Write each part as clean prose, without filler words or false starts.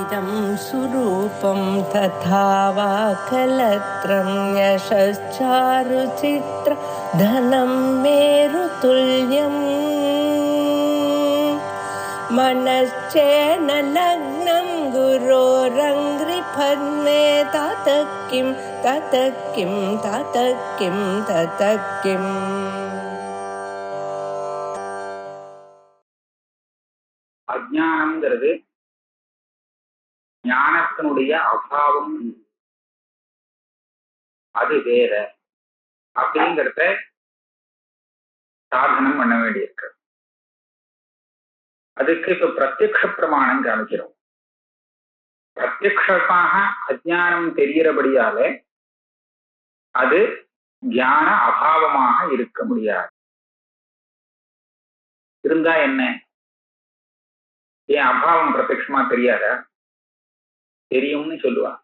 इदं सुरूपं तथा वा कलत्रं यशश्चारुचित्र धनं मेरुतुल्यम् मनश्चेन लग्नं गुरोरङ्घ्रिपद्मे ततः किं ततः किं ततः किं ततः किम् அஜ்ஞானம்ங்கிறது ஞானத்தினுடைய அபாவம், அது வேற அப்படிங்கிறத சாதனம் பண்ண வேண்டியிருக்கு. அதுக்கு இப்ப பிரத்யக்ஷ பிரமாணம் காமிக்கிறோம். பிரத்யக்ஷமாக அஜ்ஞானம் தெரிகிறபடியாலே அது ஞான அபாவமாக இருக்க முடியாது. இருந்தா என்ன? ஏன் அபாவம் பிரத்யட்சமா தெரியாதா? தெரியும்னு சொல்லுவான்.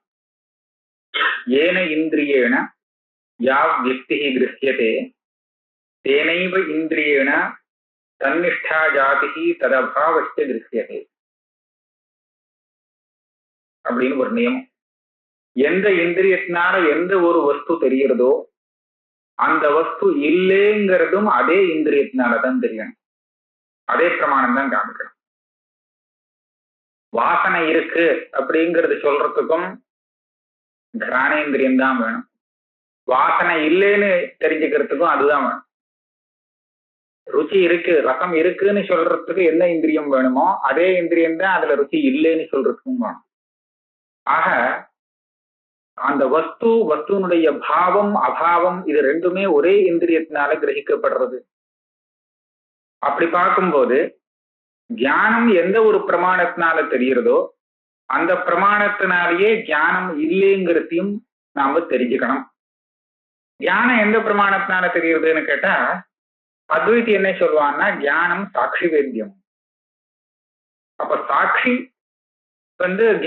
ஏன இந்திரியேன யா வியக்தி கிருஹ்யதே தேனைவ இந்திரியேன தன்னிஷ்டா ஜாதி ததபாவஸ்ய கிருஹ்யதே அப்படின்னு ஒரு நியமம். எந்த இந்திரியத்தினால எந்த ஒரு வஸ்து தெரிகிறதோ அந்த வஸ்து இல்லைங்கிறதும் அதே இந்திரியத்தினாலதான் தெரியணும். அதே பிரமாணம் தான் காமிக்கணும். வாசனை இருக்கு அப்படிங்கிறது சொல்றதுக்கும் கிராணேந்திரியம் தான் வேணும். வாசனை இல்லைன்னு தெரிஞ்சுக்கிறதுக்கும் அதுதான் வேணும். ருச்சி இருக்கு, ரசம் இருக்குன்னு சொல்றதுக்கு என்ன இந்திரியம் வேணுமோ அதே இந்திரியம் தான் அதுல ருச்சி இல்லைன்னு சொல்றதுக்கும் வேணும். ஆக அந்த வஸ்துனுடைய பாவம் அபாவம் இது ரெண்டுமே ஒரே இந்திரியத்தினால கிரகிக்கப்படுறது. அப்படி பார்க்கும்போது ஞானம் எந்த ஒரு பிரமாணத்தினால தெரிகிறதோ அந்த பிரமாணத்தினாலேயே ஞானம் இல்லைங்கிறதையும் நாம தெரிஞ்சுக்கணும். ஞானம் எந்த பிரமாணத்தினால தெரியுறதுன்னு கேட்டா அத்வைத்தி என்ன சொல்லுவான்னா ஞானம் சாட்சி வேத்தியம். அப்ப சாட்சி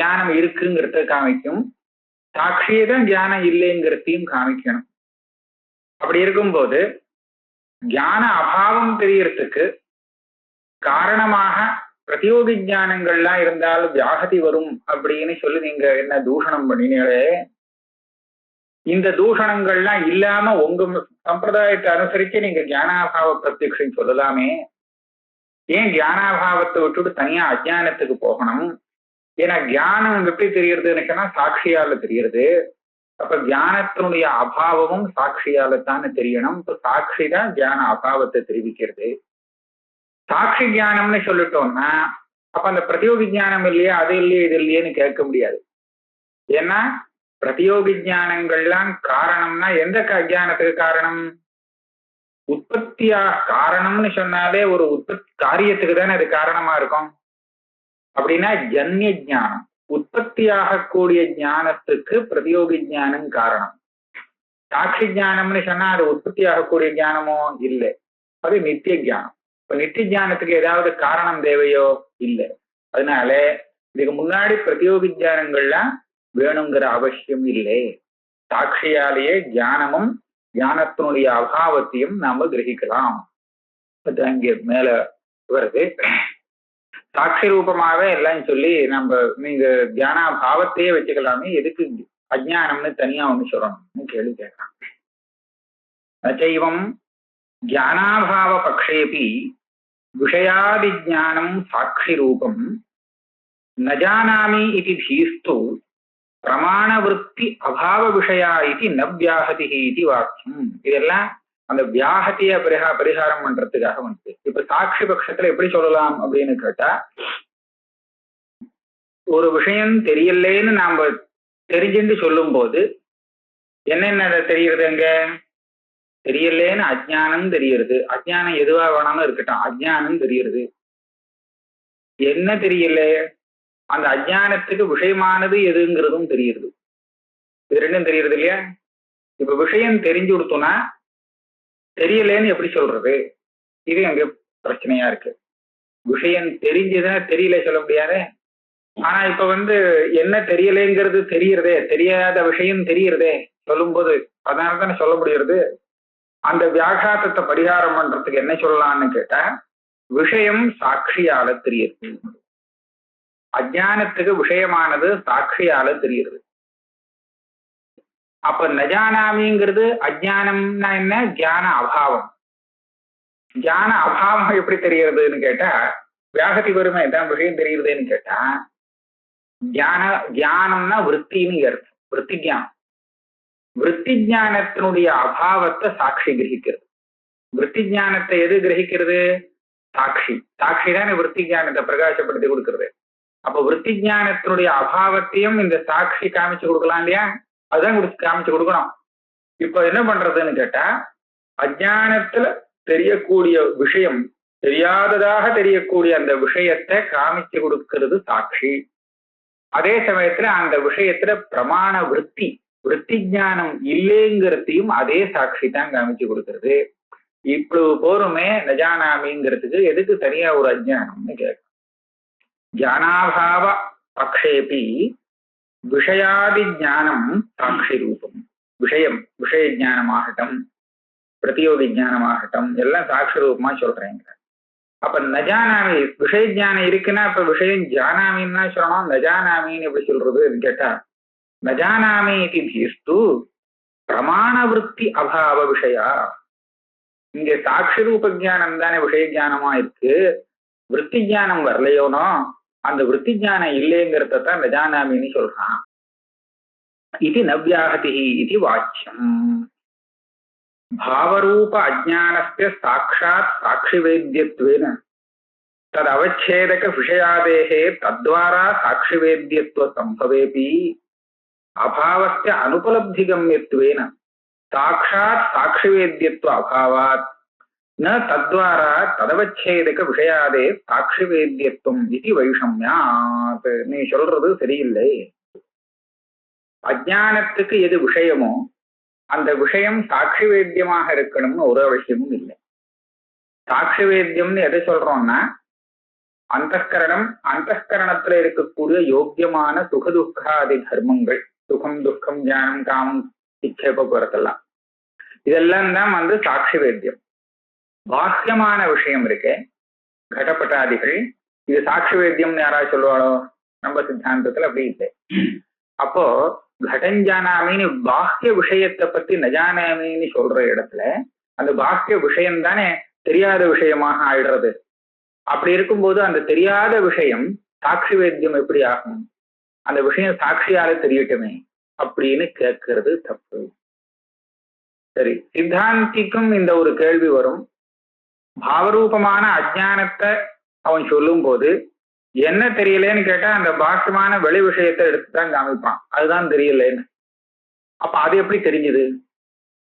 ஞானம் இருக்குங்கிறத காமிக்கும், சாட்சியே தான் ஞானம் இல்லைங்கிறதையும் காமிக்கணும். அப்படி இருக்கும்போது ஞான அபாவம் தெரியறதுக்கு காரணமாக பிரதியோகி ஞானங்கள்லாம் இருந்தால் வியாகதி வரும் அப்படின்னு சொல்லி நீங்க என்ன தூஷணம் பண்ணினீங்களே, இந்த தூஷணங்கள்லாம் இல்லாம உங்க சம்பிரதாயத்தை அனுசரிச்சு நீங்க ஞானாபாவ பிரத்யக்ஷம் சொல்லலாமே. ஏன் ஞானாபாவத்தை விட்டுட்டு தனியா அஜ்ஞானத்துக்கு போகணும்? ஏன்னா ஞானம் எப்படி தெரியறதுன்னு சொன்னா சாட்சியால தெரியறது. அப்ப ஞானத்தினுடைய அபாவமும் சாட்சியால தானே தெரியணும். இப்ப சாட்சி தான் ஞான அபாவத்தை தெரிவிக்கிறது. சாட்சி ஞானம்னு சொல்லிட்டோம்னா அப்ப அந்த பிரதியோகி ஞானம் இல்லையா, அது இல்லையே இது இல்லையேன்னு கேட்க முடியாது. ஏன்னா பிரதியோகி ஞானங்கள்லாம் காரணம்னா எந்த அஜ்ஞானத்துக்கு காரணம்? உற்பத்தியா காரணம்னு சொன்னாலே ஒரு உற்பத்தி காரியத்துக்கு தானே அது காரணமா இருக்கும். அப்படின்னா ஜன்ய ஞானம் உற்பத்தியாகக்கூடிய ஞானத்துக்கு பிரதியோகி ஞானம் காரணம். சாட்சி ஞானம்னு சொன்னா அது உற்பத்தி ஆகக்கூடிய ஞானமோ இல்லை, அது நித்திய ஞானம். இப்ப நித்திய ஞானத்துக்கு ஏதாவது காரணம் தேவையோ இல்லை. அதனால இதுக்கு முன்னாடி பிரதியோகி ஞானங்கள்லாம் வேணுங்கிற அவசியம் இல்லை. சாட்சியாலேயே ஞானமும் ஞானத்தினுடைய அபாவத்தையும் நாம கிரகிக்கலாம். இங்க மேல வருது. சாட்சி ரூபமாவே எல்லாம் சொல்லி நம்ம நீங்க ஞானாபாவத்தையே வச்சுக்கலாமே, எதுக்கு அஜ்ஞானம்னு தனியா ஒண்ணு சொல்லணும்னு கேள்வி கேட்கலாம். நச்சைவம் ஞானாபாவ பக்ஷேபி விஷயாதி ஞானம் சாட்சி ரூபம் ந ஜானாமி இதி தீஸ்து பிரமாண விருத்தி அபாவ விஷயா இது ந வியாஹதி இது வாக்கியம். இதெல்லாம் அந்த வியாகத்திய பரிகாரம் பண்றதுக்காக வந்து இப்ப சாட்சி பட்சத்துல எப்படி சொல்லலாம் அப்படின்னு கேட்டா, ஒரு தெரியலேன்னு நாம தெரிஞ்சுட்டு சொல்லும் போது என்னென்ன தெரியுறது? அங்க தெரியலேன்னு அஜ்ஞானம் தெரியுது. அஜ்ஞானம் எதுவா வேணாலும் இருக்கட்டும், அஜ்ஞானம் தெரியுது. என்ன தெரியல? அந்த அஜ்ஞானத்துக்கு விஷயமானது எதுங்கிறதும் தெரியுது. இது ரெண்டும் தெரியுறது இல்லையா? இப்ப விஷயம் தெரிஞ்சு கொடுத்தோம்னா தெரியலேன்னு எப்படி சொல்றது? இது அங்க பிரச்சனையா இருக்கு. விஷயம் தெரிஞ்சதுன்னா தெரியல சொல்ல முடியாது. ஆனா இப்ப என்ன தெரியலேங்கிறது தெரியுறதே, தெரியாத விஷயம் தெரியுறதே சொல்லும் போது அதனால தானே சொல்ல முடியுறது. அந்த வியாகாத்தத்தை பரிகாரம் பண்றதுக்கு என்ன சொல்லலாம்னு கேட்டா, விஷயம் சாட்சியால தெரியுது. அஜானத்துக்கு விஷயமானது சாட்சியால தெரியுது. அப்ப நஜானாமிங்கிறது அஜானம்னா என்ன? தியான அபாவம். தியான அபாவம் எப்படி தெரியறதுன்னு கேட்டா, வியாகதி வருமே தான் விஷயம் தெரியுதுன்னு கேட்டா, தியானம்னா விற்த்தின்னு அர்த்தம். விற்பி ஜானம். விற்பி ஜானத்தினுடைய அபாவத்தை சாட்சி கிரகிக்கிறது. விற்பி ஜானத்தை எது கிரகிக்கிறது? சாட்சி. சாட்சி தானே விற்பி ஜானத்தை பிரகாசப்படுத்தி கொடுக்கிறது. அப்ப விற்பி ஜானத்தினுடைய அபாவத்தையும் இந்த சாட்சி காமிச்சு கொடுக்கலாம் இல்லையா? அதுதான் காமிச்சு கொடுக்கணும். இப்ப என்ன பண்றதுன்னு கேட்டா, அஜானத்துல தெரியக்கூடிய விஷயம், தெரியாததாக தெரியக்கூடிய அந்த விஷயத்தை காமிச்சு கொடுக்கிறது சாட்சி. அதே சமயத்துல அந்த விஷயத்துல பிரமாண விற்பி ஞானம் இல்லைங்கிறதையும் அதே சாட்சி தான் காமிச்சு கொடுக்கிறது. இப்பொழுது போருமே நஜானாமிங்கிறதுக்கு எதுக்கு தனியா ஒரு அஜ்ஞானம்னு கேட்க. ஜானாபாவ பக்ஷேபி விஷயாதி ஞானம் சாட்சி ரூபம். விஷய ஜானமாகட்டும், பிரதியோகி ஜானமாகட்டும், எல்லாம் சாட்சி ரூபமா சொல்றேங்க. அப்ப நஜானாமி விஷய ஜானம் இருக்குன்னா இப்ப விஷயம் ஜானாமின்னா சொல்லணும். நஜானாமின்னு எப்படி சொல்றதுன்னு கேட்டா, நஜானாமி இது தீஸ்து பிரமாண விற்பி அபாவ விஷயா. இங்க சாட்சி ரூப ஜானம் தானே விஷய ஜானமா இருக்கு. விற்பி ஜானம் வரலையோனோ அந்த விற்பி ஜானம் இல்லைங்கிறதான் நஜானாமின்னு சொல்றான். இது நவ்யாகதி இது வாச்சியம். பாவரூப அஜ்ஞானஸ்ய சாட்சாத் சாட்சிவேத்யத்வேன தத் அவச்சேதக விஷயாதேஹே தத்வாரா சாட்சிவேத்யத்வ சம்பவேபி அபாவஸ்ய அனுபலப்திகம்யத்வேன சாட்சாத் சாட்சிவேத்யத்வ அபாவாத் ந தத்வாரா ததவச்சேதக விஷயாதே சாட்சிவேத்யத்வம் இது வைஷம்யாத். நீ சொல்றது சரியில்லை. அஜ்ஞானத்துக்கு எது விஷயமோ அந்த விஷயம் சாட்சி வேத்தியமாக இருக்கணும்னு ஒரு அவசியமும் இல்லை. சாட்சி வேத்தியம்னு எதை சொல்றோம்னா, அந்தஸ்கரணத்துல இருக்கக்கூடிய யோக்கியமான சுகதுக்காதி தர்மங்கள், சுகம் துக்கம் ஞானம் காமம் இச்சை போக்குவரத்தெல்லாம், இதெல்லாம் தான் சாட்சி வேத்தியம். பாக்கியமான விஷயம் இருக்கு, கடப்பட்டாதிகள், இது சாட்சி வேத்தியம்னு யாராவது சொல்லுவாளோ? நம்ம சித்தாந்தத்துல அப்படி இல்லை. அப்போ கடஞ்சானாமின்னு பாக்கிய விஷயத்தை பத்தி நஜானாமின்னு சொல்ற இடத்துல அந்த பாக்கிய விஷயம் தானே தெரியாத விஷயமாக ஆயிடுறது. அப்படி இருக்கும்போது அந்த தெரியாத விஷயம் சாட்சி வேத்தியம் எப்படி ஆகும்? அந்த விஷயம் சாட்சியால தெரியட்டுமே அப்படின்னு கேட்கறது தப்பு. சரி, சித்தாந்திக்கும் இந்த ஒரு கேள்வி வரும். பாவரூபமான அஜ்ஞானத்தை அவன் சொல்லும் போது என்ன தெரியலேன்னு கேட்டா அந்த பாக்கியமான வெளி விஷயத்தை எடுத்துதான் காமிப்பான், அதுதான் தெரியலேன்னு. அப்ப அது எப்படி தெரிஞ்சுது?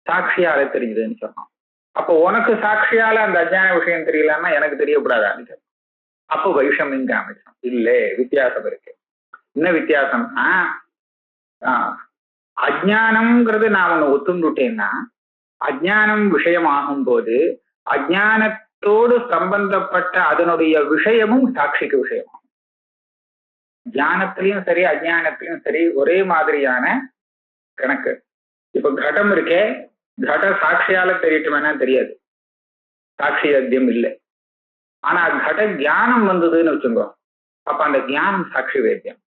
சாட்சியால தெரிஞ்சுதுன்னு சொன்னான். அப்போ உனக்கு சாட்சியால அந்த அஜ்ஞான விஷயம் தெரியலன்னா எனக்கு தெரியக்கூடாது. அப்போ வைஷமியம் காமிச்சான். இல்லை, வித்தியாசம் இருக்கு. என்ன வித்தியாசம்னா, அஜ்ஞானம்ங்கிறது நான் ஒண்ணு ஒத்துண்டுட்டேன்னா, அஜ்ஞானம் விஷயமாகும் போது அஜ்ஞானத்தோடு சம்பந்தப்பட்ட அதனுடைய விஷயமும் சாட்சிக்கு விஷயமாகும். ஞானத்திலையும் சரி அஜ்ஞானத்திலையும் சரி ஒரே மாதிரியான கணக்கு. இப்ப கடம் இருக்கே, கட சாட்சியால தெரியட்டுமேனா தெரியாது, சாட்சி வேத்தியம் இல்லை. ஆனா கட ஞானம் வந்ததுன்னு வச்சுக்கோ, அப்ப அந்த ஞானம் சாட்சி வேத்தியம்.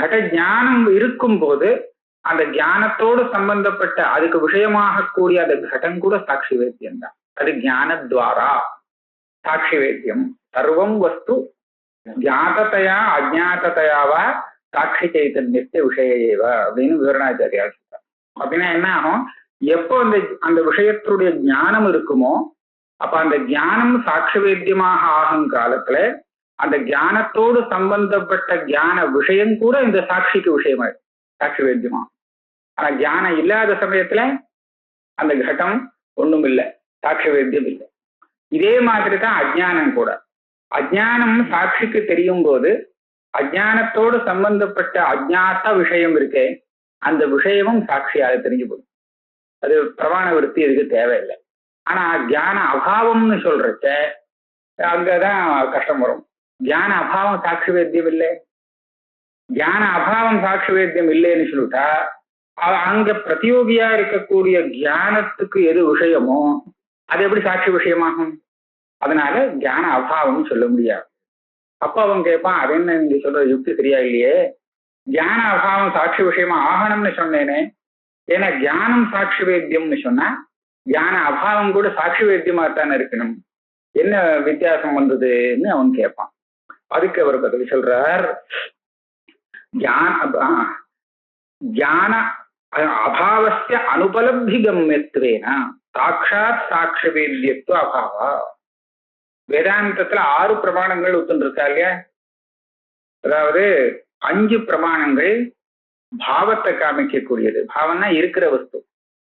கட ஞானம் இருக்கும் போது அந்த ஞானத்தோடு சம்பந்தப்பட்ட அதுக்கு விஷயமாக கூடிய அந்த கடம் கூட சாட்சி வேத்தியம் தான். அது ஞானத்வாரா சாட்சி வேத்தியம். சர்வம் வஸ்து ஜாதத்தையா அஜாத்தத்தையாவா சாட்சி சைத்தன்யத்தை விஷயேவ அப்படின்னு விவரணாச்சாரியா சொல்றார். அப்படின்னா என்ன ஆகும்? எப்போ அந்த விஷயத்துடைய ஞானம் இருக்குமோ அப்ப அந்த ஞானம் சாட்சி வேத்தியமாக ஆகும் காலத்துல அந்த ஞானத்தோடு சம்பந்தப்பட்ட ஞான விஷயம் கூட இந்த சாட்சிக்கு விஷயமாயிடும், சாட்சி வேத்தியமா. ஆனா ஞானம் இல்லாத சமயத்துல அந்த கட்டம் ஒண்ணும் இல்லை, சாட்சி வேத்தியம் இல்லை. இதே மாதிரி தான் அஜ்ஞானம் கூட. அஜ்ஞானம் சாட்சிக்கு தெரியும் போது அஜ்ஞானத்தோடு சம்பந்தப்பட்ட அஜ்ஞாத்த விஷயம் இருக்கே, அந்த விஷயமும் சாட்சியாக தெரிஞ்சு போகும். அது பிரமாண விருத்தி இதுக்கு தேவையில்லை. ஆனா தியான அபாவம்னு சொல்றச்ச அங்கதான் கஷ்டம் வரும். தியான அபாவம் சாட்சி வேத்தியம் இல்லை. தியான அபாவம் சாட்சி வேத்தியம் இல்லைன்னு சொல்லிட்டா அங்க பிரதியோகியா இருக்கக்கூடிய தியானத்துக்கு எது விஷயமோ அது எப்படி சாட்சி விஷயமாகும்? அதனால தியான அபாவம் சொல்ல முடியாது. அப்ப அவன் கேட்பான், அது என்ன நீங்க சொல்ற யுக்தி சரியா இல்லையே, ஞான அபாவம் சாட்சி விஷயமா ஆகணும்னு சொன்னேனே, ஏன்னா ஞானம் சாட்சி வேத்தியம்னு சொன்னா ஞான அபாவம் கூட சாட்சி வேத்தியமாகத்தானே இருக்கணும், என்ன வித்தியாசம் வந்ததுன்னு அவன் கேட்பான். அதுக்கு அவர் பதில் சொல்றார், ஞான அபாவஸ்ய அனுபலப்தி கம்யத்வேன சாட்சாத் சாட்சி வேத்தியத்துவ அபாவா. வேதாந்தத்துல 6 பிரமாணங்கள் ஒத்துருக்கா இல்லையா? அதாவது 5 பிரமாணங்கள் பாவத்தை காமிக்கக்கூடியது, பாவம்னா இருக்கிற வஸ்து,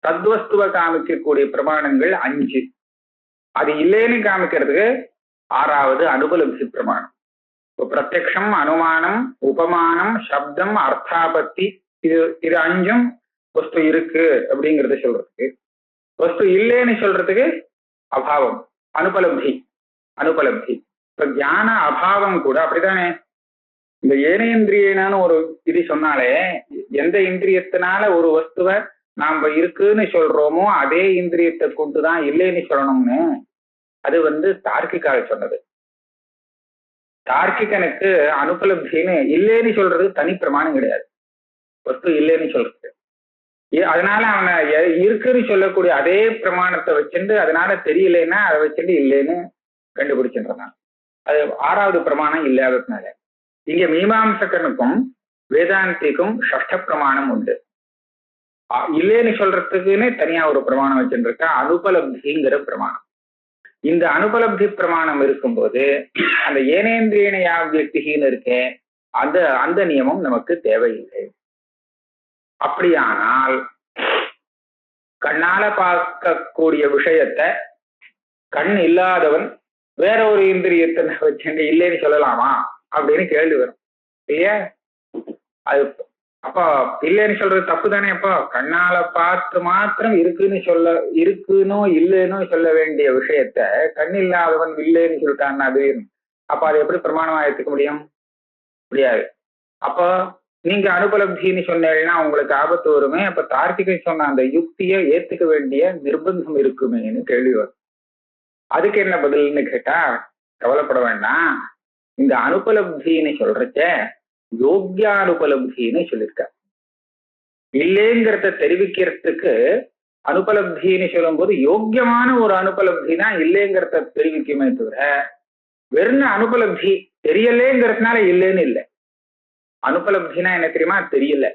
தத்வஸ்துவை காமிக்கக்கூடிய பிரமாணங்கள் 5. அது இல்லைன்னு காமிக்கிறதுக்கு 6வது அனுபலப்தி பிரமாணம். இப்போ பிரத்யக்ஷம், அனுமானம், உபமானம், சப்தம், அர்த்தாபத்தி, இது 5ம் வஸ்து இருக்கு அப்படிங்கறத சொல்றதுக்கு. வஸ்து இல்லைன்னு சொல்றதுக்கு அபாவம், அனுபலப்தி. இப்ப ஞான அபாவம் கூட அப்படித்தானே. இந்த ஏனேந்திரியனான ஒரு இது சொன்னாலே, எந்த இந்திரியத்தினால ஒரு வஸ்துவை நாம இருக்குன்னு சொல்றோமோ அதே இந்திரியத்தை கொண்டுதான் இல்லைன்னு சொல்லணும்னு அது தார்க்கிகால சொன்னது. தார்க்கிகனுக்கு அனுபலப்தின்னு இல்லைன்னு சொல்றது தனி பிரமாணம் கிடையாது, வஸ்து இல்லைன்னு சொல்றது. அதனால அவனை இருக்குன்னு சொல்லக்கூடிய அதே பிரமாணத்தை வச்சுட்டு அதனால தெரியலன்னா அதை வச்சுட்டு இல்லைன்னு கண்டுபிடிச்சுன்றான். அது 6வது பிரமாணம் இல்லாததுனால. இங்க மீமாம்சகனுக்கும் வேதாந்திக்கும் ஷஷ்ட பிரமாணம் உண்டு. இல்லைன்னு சொல்றதுக்குன்னு தனியா ஒரு பிரமாணம் வச்சுருக்கா, அனுபலப்திங்கிற பிரமாணம். இந்த அனுபலப்தி பிரமாணம் இருக்கும்போது அந்த ஏனேந்திரியன யாவ்யக்தின்னு இருக்கே, அந்த நியமம் நமக்கு தேவையில்லை. அப்படியானால் கண்ணால பார்க்கக்கூடிய விஷயத்த கண் இல்லாதவன் வேற ஒரு இந்திரியத்தை வச்சு இல்லைன்னு சொல்லலாமா அப்படின்னு கேள்வி வரும் இல்லையா? அது அப்போ இல்லைன்னு சொல்றது தப்பு தானே. அப்போ கண்ணால பார்த்து மாத்திரம் இருக்குன்னு இல்லைன்னு சொல்ல வேண்டிய விஷயத்த கண் இல்லாதவன் இல்லைன்னு சொல்லிட்டான்னா அது அப்ப அதை எப்படி பிரமாணமா ஏத்துக்க முடியும்? முடியாது. அப்போ நீங்க அனுபலப்தின்னு சொன்னீங்கன்னா உங்களுக்கு ஆபத்து வருமே, அப்ப தார்க்கிகன் சொன்ன அந்த யுக்தியை ஏத்துக்க வேண்டிய நிர்பந்தம் இருக்குமேன்னு கேள்வி வரும். அதுக்கு என்ன பதில்னு கேட்டா, கவலைப்பட வேண்டாம், இந்த அனுபலப்தின்னு சொல்றச்ச யோக்யானுபலப்தின்னு சொல்லியிருக்க. இல்லைங்கிறத தெரிவிக்கிறதுக்கு அனுபலப்தின்னு சொல்லும் போது யோக்கியமான ஒரு அனுபலப்தி தான் இல்லைங்கிறத தெரிவிக்குமே தவிர வெறும் அனுபலப்தி தெரியலேங்கிறதுனால இல்லைன்னு இல்லை. அனுபலப்தினா என்ன தெரியுமா? தெரியல,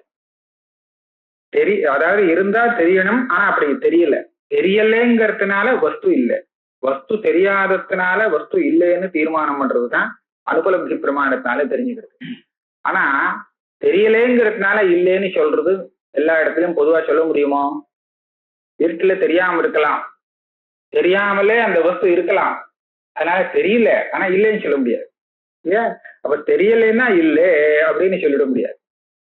அதாவது இருந்தா தெரியணும், ஆனா அப்படி தெரியல. தெரியலேங்கிறதுனால வஸ்து இல்லை, வஸ்து தெரியாததுனால வஸ்து இல்லைன்னு தீர்மானம் பண்றதுதான் அனுபலப்தி பிரமாணத்தினால தெரிஞ்சுக்கிறது. ஆனா தெரியலேங்கிறதுனால இல்லைன்னு சொல்றது எல்லா இடத்துலயும் பொதுவா சொல்ல முடியுமோ? இருட்டுல தெரியாம இருக்கலாம், தெரியாமலே அந்த வஸ்து இருக்கலாம், அதனால தெரியல ஆனா இல்லைன்னு சொல்ல முடியாது இல்லையா? அப்ப தெரியலைன்னா இல்லை அப்படின்னு சொல்லிட முடியாது.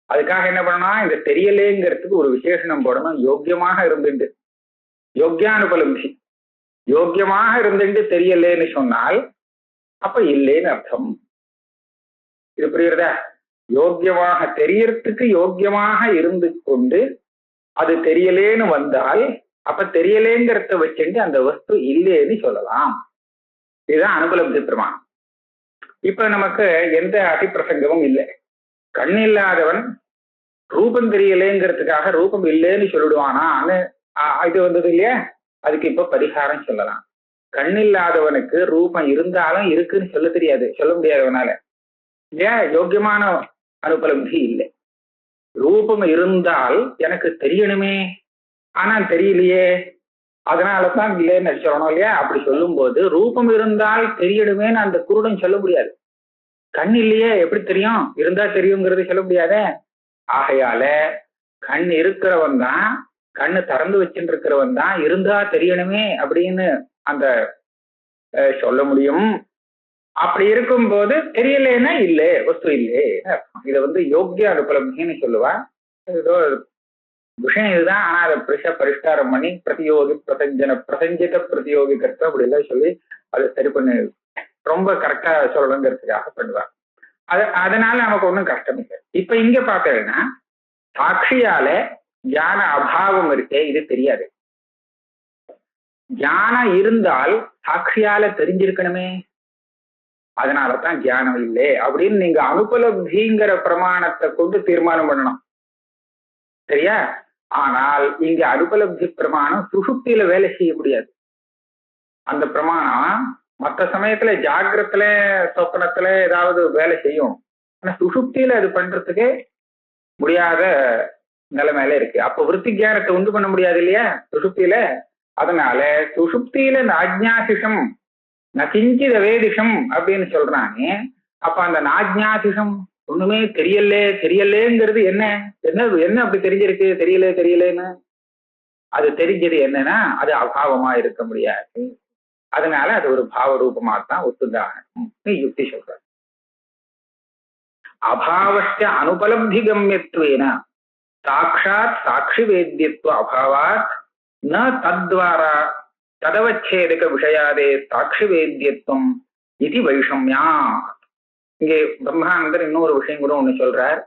அதுக்காக என்ன பண்ணணும், இந்த தெரியலேங்கிறதுக்கு ஒரு விசேஷனம் போடணும், யோக்கியமாக இருந்துட்டு. யோக்கியானுபலப்தி, யோக்கியமாக இருந்துட்டு தெரியலேன்னு சொன்னால் அப்ப இல்லைன்னு அர்த்தம். இது புரியுறதா? யோக்கியமாக தெரியறதுக்கு யோக்கியமாக இருந்து கொண்டு அது தெரியலேன்னு வந்தால் அப்ப தெரியலேங்கிறத வச்சுட்டு அந்த வஸ்து இல்லைன்னு சொல்லலாம். இதுதான் அனுபலப்தி பிரமாணம். இப்ப நமக்கு எந்த அதிப்பிரசங்கமும் இல்லை. கண் இல்லாதவன் ரூபம் தெரியலேங்கிறதுக்காக ரூபம் இல்லைன்னு சொல்லிடுவானான்னு இது வந்தது இல்லையா? அதுக்கு இப்ப பரிகாரம் சொல்லலாம். கண் இல்லாதவனுக்கு ரூபம் இருந்தாலும் இருக்குன்னு சொல்ல முடியாதவனால இல்லையா? யோக்கியமான அனுபலப்தி இல்லை. ரூபம் இருந்தால் எனக்கு தெரியணுமே, ஆனா தெரியலையே, அதனாலதான் இல்லைன்னு சொல்லணும் இல்லையா? அப்படி சொல்லும் போது ரூபம் இருந்தால் தெரியணுமேன்னு அந்த குருடன் சொல்ல முடியாது. கண் இல்லையே எப்படி தெரியும்? இருந்தா தெரியுங்கிறது சொல்ல முடியாதே. ஆகையால கண் இருக்கிறவன் தான், கண்ணு திறந்து வச்சுட்டு இருக்கிறவன் தான் இருந்தா தெரியணுமே அப்படின்னு அந்த சொல்ல முடியும். அப்படி இருக்கும் போது தெரியலன்னா இல்லை, வஸ்து இல்லை. இதை யோக்கிய அனுபலப்தின்னு சொல்லுவா. ஏதோ விஷயம் இதுதான், ஆனா அதை பரிஷ்காரம் பண்ணி பிரதியோகி பிரசஞ்சித பிரதியோகி கருத்து அப்படி எல்லாம் சொல்லி அதை சரி பண்ணி ரொம்ப கரெக்டா சொல்லணுங்கிறதுக்காக பண்ணுவாங்க. அதனால நமக்கு ஒன்றும் கஷ்டம் இல்லை. இப்ப இங்க பார்த்தீங்கன்னா சாட்சியால ஞான அபாவம் இருக்கே, இது தெரியாது. ஞானம் இருந்தால் சாட்சியால தெரிஞ்சிருக்கணுமே. அதனாலதான் தியானம் இல்லை அப்படின்னு நீங்க அனுபலப்திங்கிற பிரமாணத்தை கொண்டு தீர்மானம் பண்ணணும். சரியா? ஆனால் இங்க அனுபலப்தி பிரமாணம் சுஷுப்தியில வேலை செய்ய முடியாது. அந்த பிரமாணம் மற்ற சமயத்துல ஜாகிரத்துல சொப்பனத்துல ஏதாவது வேலை செய்யும். ஆனா சுஷுப்தியில அது பண்றதுக்கே முடியாத நிலைமையில இருக்கு. அப்ப விருத்தி தியானத்தை உண்டு பண்ண முடியாது இல்லையா சுஷுப்தியில. அதனால சுஷுப்தியில நாஜ்ஞாசிஷம் நகிஞ்சித வேதிஷம் அப்படின்னு சொல்றாங்க. அப்ப அந்த நாஜ்ஞாசிஷம் ஒண்ணுமே தெரியலேங்கிறது என்ன என்ன என்ன அப்படி தெரிஞ்சிருக்கு தெரியலேன்னு அது தெரிஞ்சது என்னன்னா அது அபாவமா இருக்க முடியாது. அதனால அது ஒரு பாவ ரூபமா தான் ஒத்துதாகணும் யுக்தி சொல்ற. அபாவஸ்ய அனுபலப்தி கம்யத்வேன சாட்சாத் சாட்சி வேத்தியத்துவ அபாவாத் ந தத்வாரா ததவச்சேதக விஷயாதே சாட்சி வேத்தியத்துவம் இது வைஷம்யாத். இங்கே பிரம்மானந்தர் இன்னொரு விஷயம் கூட ஒண்ணு சொல்றார்.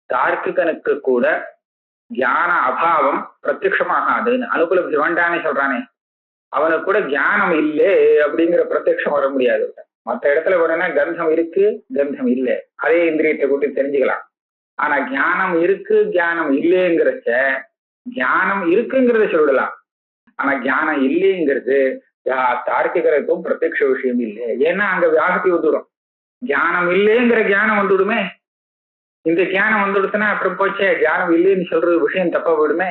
தார்க்கிகனுக்கு கூட தியான அபாவம் பிரத்யட்சமாகாதுன்னு அனுபலப்தி வேண்டானே சொல்றானே, அவனுக்கு கூட தியானம் இல்லை அப்படிங்கிற பிரத்யட்சம் வர முடியாது. மற்ற இடத்துல வேணும்னா கந்தம் இருக்கு கந்தம் இல்லை அதே இந்திரியத்தை கூட்டி தெரிஞ்சுக்கலாம். ஆனா தியானம் இருக்கு தியானம் இல்லைங்கிறச்ச தியானம் இருக்குங்கிறத சொல்லலாம். ஆனா தியானம் இல்லைங்கிறது தார்க்கிகருக்கும் பிரத்யக்ஷ விஷயம் இல்லை. ஏன்னா அங்க வியாகத்தி வந்துடும். தியானம் இல்லைங்கிற தியானம் வந்துடுமே. இந்த தியானம் வந்துடுச்சுன்னா அப்புறம் போச்சே தியானம் இல்லைன்னு சொல்றது விஷயம் தப்பா போயிடுமே.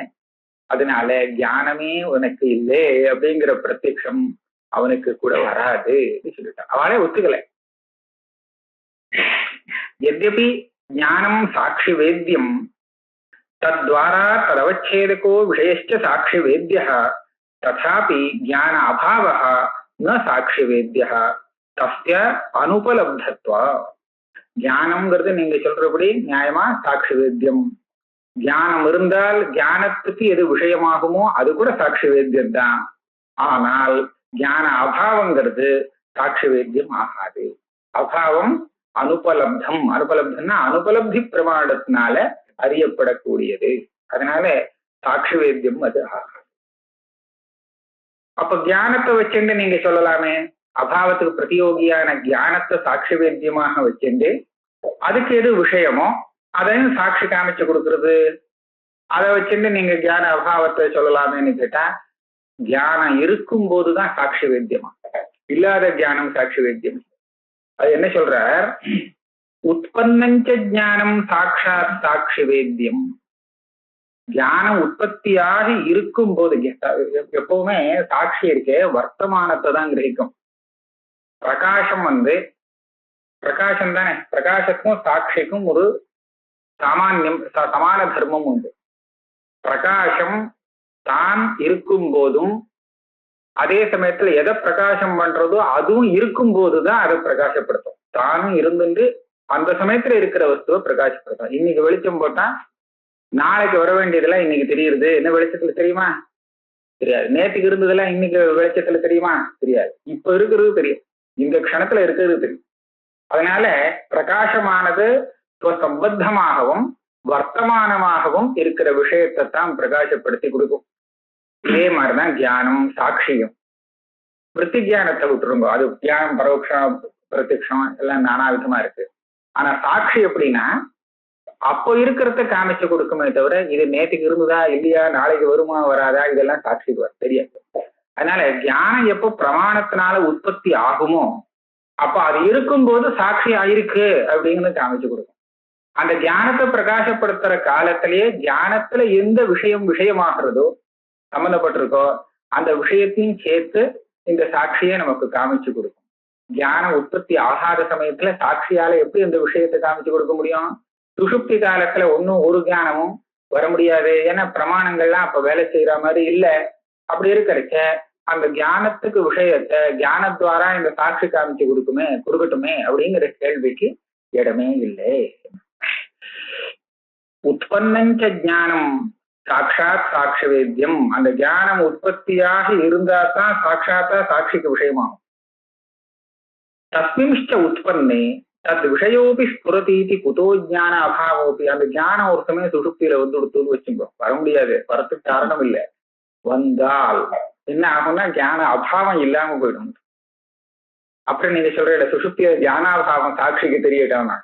அதனால தியானமே உனக்கு இல்லை அப்படிங்கிற பிரத்யக்ஷம் அவனுக்கு கூட வராது சொல்லிட்டான். அவளே ஒத்துக்கல. यद्यपि ज्ञानम साक्षि वेद्यम तद्वारा तदवच्छेदको विषयश्च साक्षि वेद्यः तथापि ज्ञान अभावः न साक्षि वेद्यः तस्य अनुपलब्धत्वा. ஞானம்ங்கிறது நீங்க சொல்றபடி நியாயமா சாட்சி வேத்தியம். ஞானம் இருந்தால் ஞானத்துக்கு எது விஷயமாகுமோ அது கூட சாட்சி வேத்தியம் தான். ஆனால் ஞான அபாவங்கிறது சாட்சி வேத்தியம் ஆகாது. அபாவம் அனுபலப்தம். அனுபலப்தம்னா அனுபலப்தி பிரமாணத்தினால அறியப்படக்கூடியது. அதனால சாட்சி வேத்தியம் அது ஆகாது. அப்ப ஞானத்தை வச்சுட்டு நீங்க சொல்லலாமே, அபாவத்துக்கு பிரதியோகியான ஞானத்தை சாட்சி வேத்தியமாக வச்சுட்டு அதுக்கு எது விஷயமோ அதையும் சாட்சி காமிச்சு கொடுக்கறது. அதை வச்சுட்டு நீங்க ஞான அபாவத்தை சொல்லலாமேன்னு கேட்டா, தியானம் இருக்கும் போதுதான் சாட்சி வேத்தியமா, இல்லாத தியானம் சாட்சி வேத்தியம். அது என்ன சொல்றார், உற்பத்தஞ்ச ஞானம் சாட்சாத் சாட்சி வேத்தியம். தியானம் உற்பத்தியாக இருக்கும் போது எப்பவுமே சாட்சி இருக்கே வர்த்தமானத்தை தான் கிரகிக்கும். பிரகாசம் பிரகாசம் தானே, பிரகாசத்துக்கும் சாட்சிக்கும் ஒரு சாமான்யம் சமான தர்மம் உண்டு. பிரகாசம் தான் இருக்கும் போதும் அதே சமயத்துல எதை பிரகாசம் பண்றதோ அதுவும் இருக்கும் போதுதான் அதை பிரகாசப்படுத்தும். தானும் இருந்துட்டு அந்த சமயத்துல இருக்கிற வஸ்துவை பிரகாசப்படுத்தும். இன்னைக்கு வெளிச்சம் போட்டா நாளைக்கு வர வேண்டியதெல்லாம் இன்னைக்கு தெரியுது. என்ன வெளிச்சத்துல தெரியுமா? தெரியாது. நேற்றுக்கு இருந்ததெல்லாம் இன்னைக்கு வெளிச்சத்துல தெரியுமா? தெரியாது. இப்ப இருக்கிறது தெரியும், இந்த க்ஷணத்துல இருக்கிறது தெரியும். அதனால பிரகாசமானது சம்பத்தமாகவும் வர்த்தமானமாகவும் இருக்கிற விஷயத்தை தான் பிரகாசப்படுத்தி கொடுக்கும். இதே மாதிரிதான் தியானம் சாட்சியம். விருத்தி தியானத்தை விட்டுருங்க, அது தியானம் பரோட்சம் பிரத்யக்ஷம் எல்லாம் நானா விதமா இருக்கு. ஆனா சாட்சி எப்படின்னா அப்போ இருக்கிறத காமிச்சு கொடுக்குமே தவிர இது நேற்றுக்கு இருந்ததா இல்லையா நாளைக்கு வருமா வராதா இதெல்லாம் சாட்சிக்கு வர தெரியாது. அதனால தியானம் எப்போ பிரமாணத்தினால உற்பத்தி ஆகுமோ அப்ப அது இருக்கும்போது சாட்சி ஆயிருக்கு அப்படின்னு காமிச்சு கொடுக்கும். அந்த தியானத்தை பிரகாசப்படுத்துற காலத்திலேயே தியானத்துல எந்த விஷயமாகிறதோ சம்பந்தப்பட்டிருக்கோ அந்த விஷயத்தையும் சேர்த்து இந்த சாட்சியை நமக்கு காமிச்சு கொடுக்கும். தியானம் உற்பத்தி ஆகாத சமயத்துல சாட்சியால எப்படி இந்த விஷயத்தை காமிச்சு கொடுக்க முடியும்? சுஷுப்தி காலத்துல ஒரு ஞானமும் வர முடியாது. ஏன்னா பிரமாணங்கள்லாம் அப்ப வேலை செய்யற மாதிரி இல்லை. அப்படி இருக்கிறச்ச அந்த தியானத்துக்கு விஷயத்தை தியானத்வாரா இந்த சாட்சி காமிச்சு கொடுக்கட்டுமே அப்படிங்கிற கேள்விக்கு இடமே இல்லை. உற்பத்தஞ்ச ஞானம் சாட்சாத் சாட்சி வேத்தியம். அந்த ஞானம் உற்பத்தியாக இருந்தா தான் சாட்சாத்தா சாட்சிக்கு விஷயமாகும். தஸ்மின்ச்ச உற்பத்தே தத் விஷயோபி ஸ்புரதீதி குதோ ஞான அபாவோபி. அந்த ஞானம் ஒரு சமயம் சுஷுப்தியில வந்துடுத்துன்னு வச்சுக்கோ, வர முடியாது, வரத்துக்கு காரணம் இல்லை. வந்தால் என்ன ஆகும்னா ஞான அபாவம் இல்லாம போயிடும். அப்புறம் நீங்க சொல்ற சுஷுப்திய தியானாபாவம் சாட்சிக்கு தெரியட்டானா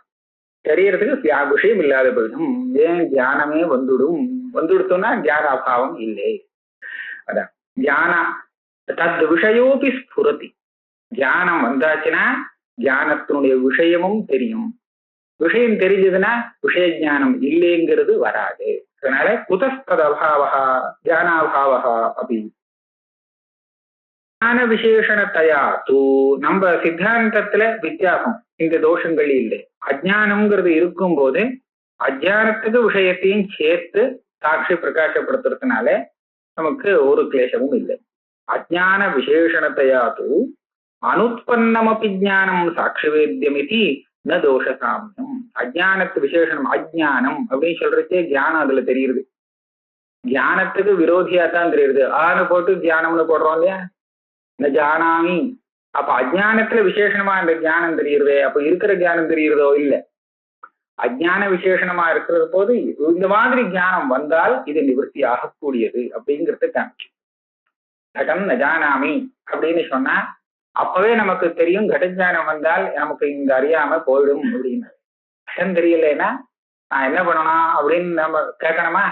தெரியறதுக்கு விஷயம் இல்லாத போயிடும். ஏன் தியானமே வந்துடுத்தோம்னா தியானாபாவம் இல்லை. அதான் தியான தத் விஷயோபி ஸ்புரதி. தியானம் வந்தாச்சுன்னா தியானத்தினுடைய விஷயமும் தெரியும். விஷயம் தெரிஞ்சதுன்னா விஷய ஞானம் இல்லைங்கிறது வராது. அதனால குதஸ்தத் அபாவா தியானாபாவா அப்படி ஞான விசேஷணத்தையா தூ நம்ம சித்தாந்தத்துல வித்தியாசம் இந்த தோஷங்கள் இல்லை. அஜ்ஞானம்ங்கிறது இருக்கும் போது அஜ்ஞானத்துக்கு விஷயத்தையும் சேர்த்து சாட்சி பிரகாசப்படுத்துறதுனால நமக்கு ஒரு கிளேசமும் இல்லை. அஜ்ஞான விசேஷணத்தையா தூ அனுத்பன்னமபி ஞானம் சாட்சி வேத்தியம் இது ந தோஷ சாமியம். அஜ்ஞானத்து விசேஷனம் அஜ்ஞானம் அப்படின்னு சொல்றதே தியானம் அதுல தெரியுது. தியானத்துக்கு விரோதியா தான் தெரியுது. ஆன்னு போட்டு தியானம்னு போடுறோம் இல்லையா, இந்த ஜானாமி. அப்ப அஜ்ஞானத்துல விசேஷமா இந்த ஞானம் தெரியுறதே, அப்ப இருக்கிற ஞானம் தெரியுறதோ இல்ல. அஜ்ஞான விசேஷமா இருக்கிறது போது இந்த மாதிரி ஞானம் வந்தால் இது நிவர்த்தி ஆகக்கூடியது அப்படிங்கிறது காமிச்சு. கடம் ந ஜானாமி அப்படின்னு சொன்னா அப்பவே நமக்கு தெரியும் கடஞானம் வந்தால் நமக்கு இந்த அறியாம போயிடும் அப்படின்னு. கடம் தெரியலன்னா நான் என்ன பண்ணணும் அப்படின்னு நம்ம கேட்கணுமா?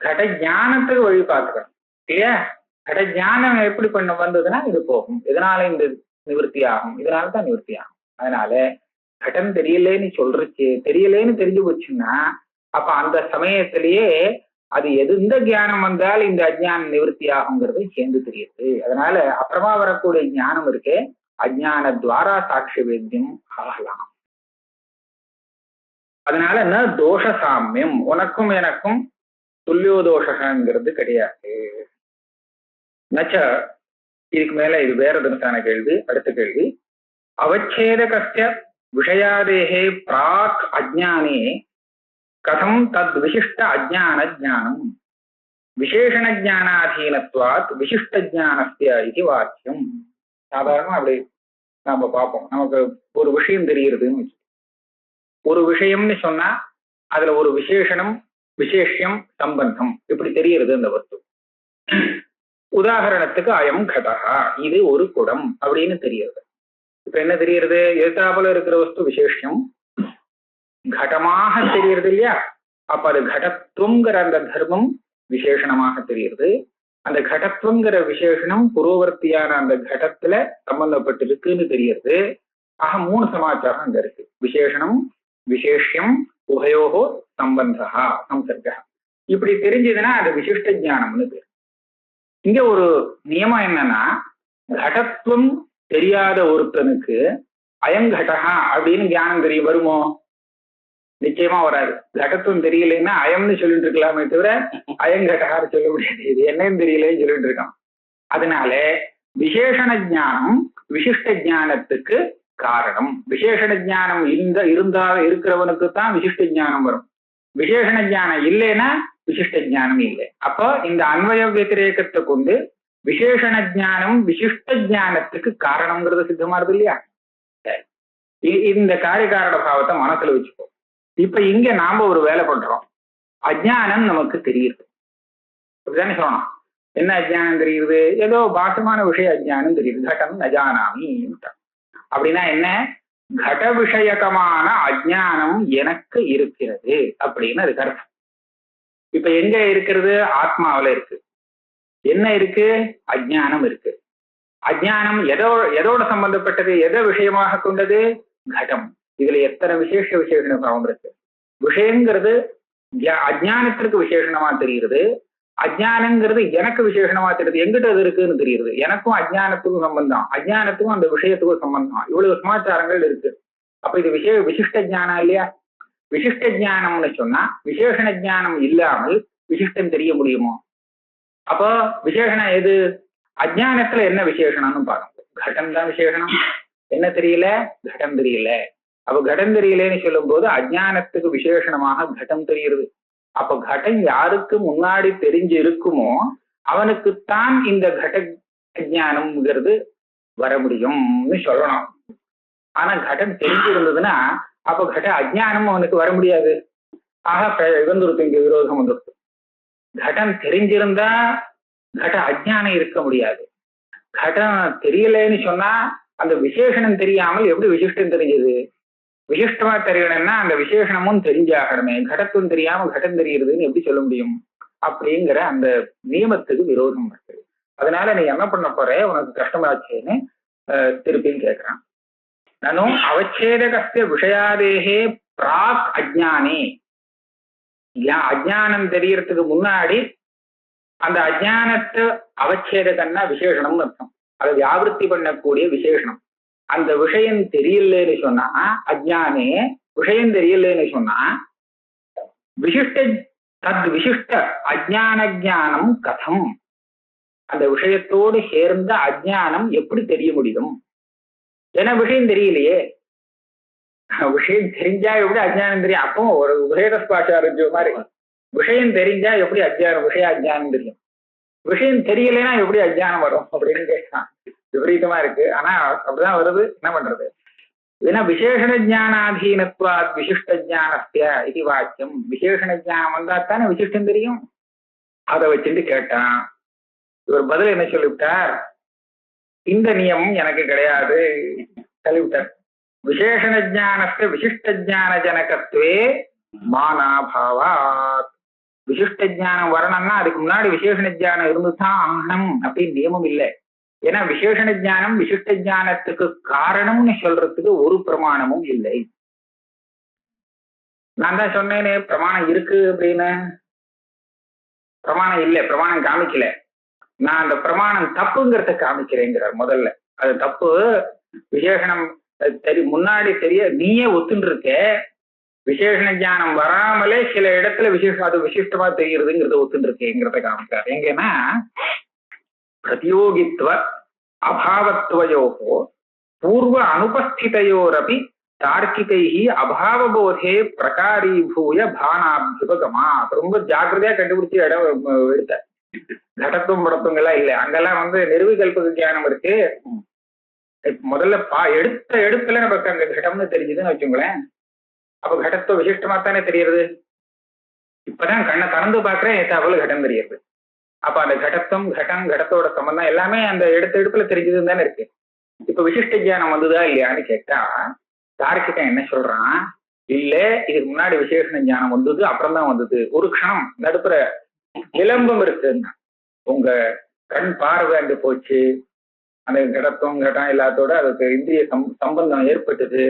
கட ஞானத்துக்கு வழி பார்த்துக்கணும் இல்லையா? கட ஞானம் எப்படி பண்ண வந்ததுன்னா இது போகும், இதனால இந்த நிவர்த்தி ஆகும், இதனாலதான் நிவர்த்தி ஆகும். அதனால கடன் தெரியலேன்னு தெரியலேன்னு தெரிஞ்சு போச்சுன்னா அப்ப அந்த சமயத்திலேயே அது எந்த ஞானம் வந்தால் இந்த அஜ்ஞான நிவர்த்தி ஆகுங்கிறது சேர்ந்து தெரியுது. அதனால அப்புறமா வரக்கூடிய ஞானம் இருக்கே அஜ்ஞான துவாரா சாட்சி வேத்தியம் ஆகலாம். அதனால என்ன தோஷ சாமியம், உனக்கும் எனக்கும் துல்லியோதோஷங்கிறது கிடையாது. நச்ச இதுக்கு மேல இது வேற தினத்தான கேள்வி. அடுத்த கேள்வி, அவச்சேதகஸ்ய விஷயாதேஹே பிராக் அஜ்ஞானே கதம் தத் விசிஷ்ட அஜ்ஞான ஜானம் விசேஷண ஜானாதீனத்வாத் விசிஷ்ட ஜானஸ்ய இது வாக்கியம். சாதாரணமா அப்படி நாம பார்ப்போம். நமக்கு ஒரு விஷயம் தெரிகிறதுன்னு வச்சு, ஒரு விஷயம்னு சொன்னா அதுல ஒரு விசேஷணம் விசேஷம் சம்பந்தம் இப்படி தெரிகிறது அந்த வஸ்து. உதாரணத்துக்கு அயம் கடகா, இது ஒரு குடம் அப்படின்னு தெரியுது. இப்ப என்ன தெரியுறது? எதிர்த்தாப்புல இருக்கிற வஸ்து விசேஷம் கடமாக தெரியுறது இல்லையா? அப்ப அது கடத்துவங்கிற அந்த தர்மம் விசேஷணமாக தெரியுது. அந்த கடத்துவங்கிற விசேஷனம் பூர்வவர்த்தியான அந்த கடத்துல சம்பந்தப்பட்டிருக்குன்னு தெரியுது. ஆக 3 சமாச்சாரம் அங்க இருக்கு. விசேஷனம் விசேஷம் உபயோகோ சம்பந்தா சம்சர்கா. இப்படி தெரிஞ்சதுன்னா அது விசிஷ்ட ஞானம்னு பேரு. இங்க ஒரு நியமம் என்னன்னா, கடத்துவம் தெரியாத ஒருத்தனுக்கு அயங்கடகா அப்படின்னு ஞானம் தெரிய வருமோ? நிச்சயமா வராது. கடத்துவம் தெரியலன்னா அயம்னு சொல்லிட்டு இருக்கலாமே தவிர அயங்கடகான்னு சொல்ல முடியாது. இது என்னன்னு தெரியலன்னு சொல்லிட்டு இருக்கான். அதனால விசேஷண ஞானம் விசிஷ்ட ஞானத்துக்கு காரணம். விசேஷண ஞானம் இருக்கிறவனுக்கு தான் விசிஷ்ட ஞானம் வரும். விசேஷண ஞானம் இல்லைன்னா விசிஷ்ட ஞானம் இல்லை. அப்போ இந்த அன்வய வத்திரேகத்தை கொண்டு விசேஷண ஞானம் விசிஷ்ட ஞானத்துக்கு காரணம்ங்கிறது சித்தமாறுது இல்லையா? இந்த காரிகாரண பாவத்தை மனசுல வச்சுப்போம். இப்ப இங்க நாம ஒரு வேலை பண்றோம். அஜ்ஞானம் நமக்கு தெரியுது அப்படிதானே சொல்லணும். என்ன அஜ்ஞானம் தெரியுது? ஏதோ பாசமான விஷய அஜ்ஞானம் தெரியுது. கடம் நஜானாமி அப்படின்னா என்ன? கட விஷயகமான அஜ்ஞானம் எனக்கு இருக்கிறது அப்படின்னு அதுக்கு அர்த்தம். இப்ப எங்க இருக்கிறது? ஆத்மாவில இருக்கு. என்ன இருக்கு? அஜ்ஞானம் இருக்கு. அஜ்ஞானம் எதோட சம்பந்தப்பட்டது? எதை விஷயமாக கொண்டது? கடம். இதுல எத்தனை விசேஷ பாவம் இருக்கு. விஷயங்கிறது அஜ்ஞானத்திற்கு விசேஷணமா தெரியுது. அஜ்ஞானங்கிறது எனக்கு விசேஷணமா தெரியுது. எங்கிட்ட அது இருக்குன்னு தெரியுது. எனக்கும் அஜ்ஞானத்துக்கும் சம்பந்தம், அஜ்ஞானத்துக்கும் அந்த விஷயத்துக்கும் சம்பந்தம். இவ்வளவு சமாச்சாரங்கள் இருக்கு. அப்ப இது விசிஷ்ட ஜானம் இல்லையா? விசிஷ்ட ஜானம்னு சொன்னா விசேஷண ஜானம் இல்லாமல் விசிஷ்டம் தெரிய முடியுமோ? அப்போ விசேஷணம் எது? அஜ்ஞானத்துல என்ன விசேஷணம்னு பாருங்க. கடம் தான் விசேஷணம். என்ன தெரியல? கடம் தெரியல. அப்ப கடம் தெரியலன்னு சொல்லும் போது அஜ்ஞானத்துக்கு விசேஷணமாக கடம் தெரியுது. அப்ப கடம் யாருக்கு முன்னாடி தெரிஞ்சு இருக்குமோ அவனுக்குத்தான் இந்த கட ஞானம்ங்கிறது வர முடியும்னு சொல்லணும். ஆனா கடம் தெரிஞ்சிருந்ததுன்னா அப்ப கட அஜ்ஞானம் அவனுக்கு வர முடியாது. ஆக வந்துருக்கு, இங்க விரோதம் வந்துருக்கு. கடம் தெரிஞ்சிருந்தா கட அஜ்ஞானம் இருக்க முடியாது. கடம் தெரியலன்னு சொன்னா அந்த விசேஷணம் தெரியாமல் எப்படி விசிஷ்டம் தெரிஞ்சது? விசிஷ்டமா தெரியணும்னா அந்த விசேஷணமும் தெரிஞ்சாகணுமே. கடத்தும் தெரியாம கடம் தெரிகிறதுன்னு எப்படி சொல்ல முடியும்? அப்படிங்கிற அந்த நியமத்துக்கு விரோதம் இருக்கு. அதனால நீ என்ன பண்ண போற, உனக்கு கஷ்டமாச்சேன்னு திருப்பியும் கேட்கிறான். நானும் அவச்சேதகஸ்ய விஷயாதேகே பிராக் அஜ்ஞானே, அஜ்ஞானம் தெரியறதுக்கு முன்னாடி அந்த அஜ்ஞானத்தை அவச்சேதகன்னா விசேஷணம்னு அர்த்தம். அதை வியாபிருத்தி பண்ணக்கூடிய விசேஷணம். அந்த விஷயம் தெரியலன்னு சொன்னா, அஜ்ஞானே விஷயம் தெரியலன்னு சொன்னா, விசிஷ்ட தத் விசிஷ்ட அஜ்ஞான ஜானம் கதம், அந்த விஷயத்தோடு சேர்ந்த அஜ்ஞானம் எப்படி தெரிய முடியும்? ஏன்னா விஷயம் தெரியலையே. விஷயம் தெரிஞ்சா எப்படி அஜ்ஞானம் தெரியும்? அப்போ ஒரு உபேதஸ்பாச்சாரஜோ மாதிரி விஷயம் தெரிஞ்சா எப்படி அஜ்ஞானம் விஷய அஜ்ஞானம் தெரியும்? விஷயம் தெரியலைன்னா எப்படி அஜ்ஞானம் வரும் அப்படின்னு கேட்கலாம். விபரீதமா இருக்கு. ஆனா அப்படிதான் வருது. என்ன பண்றது? ஏன்னா விசேஷண ஜானாதீனத்வாத் விசிஷ்ட ஜானஸ்ய இது வாக்கியம். விசேஷண ஜானம் வந்தா தானே விசிஷ்டம் தெரியும். அதை வச்சுட்டு கேட்டான். இவர் பதில் என்ன சொல்லிவிட்டார்? இந்த நியமம் எனக்கு கிடையாது சொல்லிவிட்டார். விசேஷண ஜானஸ்ய விசிஷ்ட ஜான ஜனகத்வே மானாபாவாத். விசிஷ்ட ஜானம் வரணும்னா அதுக்கு முன்னாடி விசேஷண ஜானம் இருந்துதான் ஆகணும் அப்படின்னு நியமம் இல்லை. ஏன்னா விசேஷண ஜானம் விசிஷ்ட ஜானத்துக்கு காரணம்னு சொல்றதுக்கு ஒரு பிரமாணமும் இல்லை. நான் தான் சொன்னேனே பிரமாணம் இருக்கு அப்படின்னு. பிரமாணம் இல்லை, பிரமாணம் காமிக்கல. நான் அந்த பிரமாணம் தப்புங்கிறத காமிக்கிறேங்கிறார் முதல்ல. அது தப்பு. விசேஷணம் முன்னாடி தெரிய நீயே ஒத்துன்னு இருக்க. விசேஷண ஜானம் வராமலே சில இடத்துல அது விசிஷ்டமா தெரியுறதுங்கிறத ஒத்துன்னு இருக்கேங்கிறத காமிக்கிறார். எங்கன்னா பிரதியோகித்வ அபாவத்வயோகோ பூர்வ அனுபஸ்திதையோரபி தார்க்கிகைஹி அபாவபோதே பிரகாரீபூய பானாபியுபகமா. ரொம்ப ஜாக்கிரதையா கண்டுபிடிச்சு இடம் எடுத்த. கடத்தும் படத்தும் எல்லாம் இல்லை. அங்கெல்லாம் நிர்விகல்ப ஞானம் இருக்கு. முதல்ல எடுத்துல நமக்கு அங்க கடம்னு தெரிஞ்சுதுன்னு வச்சுங்களேன். அப்ப கடத்துவ விசிஷ்டமா தானே தெரியுது. இப்பதான் கண்ணை திறந்து பாக்குறேன், ஏத்தாப்புல கடம் தெரியுது. அப்ப அந்த கடத்துவம் கடத்தோட சம்பந்தம் எல்லாமே அந்த எடுப்புல தெரிஞ்சதுன்னு தானே இருக்கு. இப்ப விசிஷ்ட ஜானம் வந்ததா இல்லையான்னு கேட்டா தார்க்கிகன் என்ன சொல்றான்? இல்ல, இதுக்கு முன்னாடி விசேஷண ஞானம் வந்தது, அப்புறம் தான் வந்தது. ஒரு க்ஷணம் நடுப்புற விளம்பம் இருக்குன்னா உங்க கண் பார்வை அங்க போச்சு. அந்த கடத்துவம் கடம் எல்லாத்தோட அதுக்கு இந்திரிய சம்பந்தம் ஏற்பட்டது.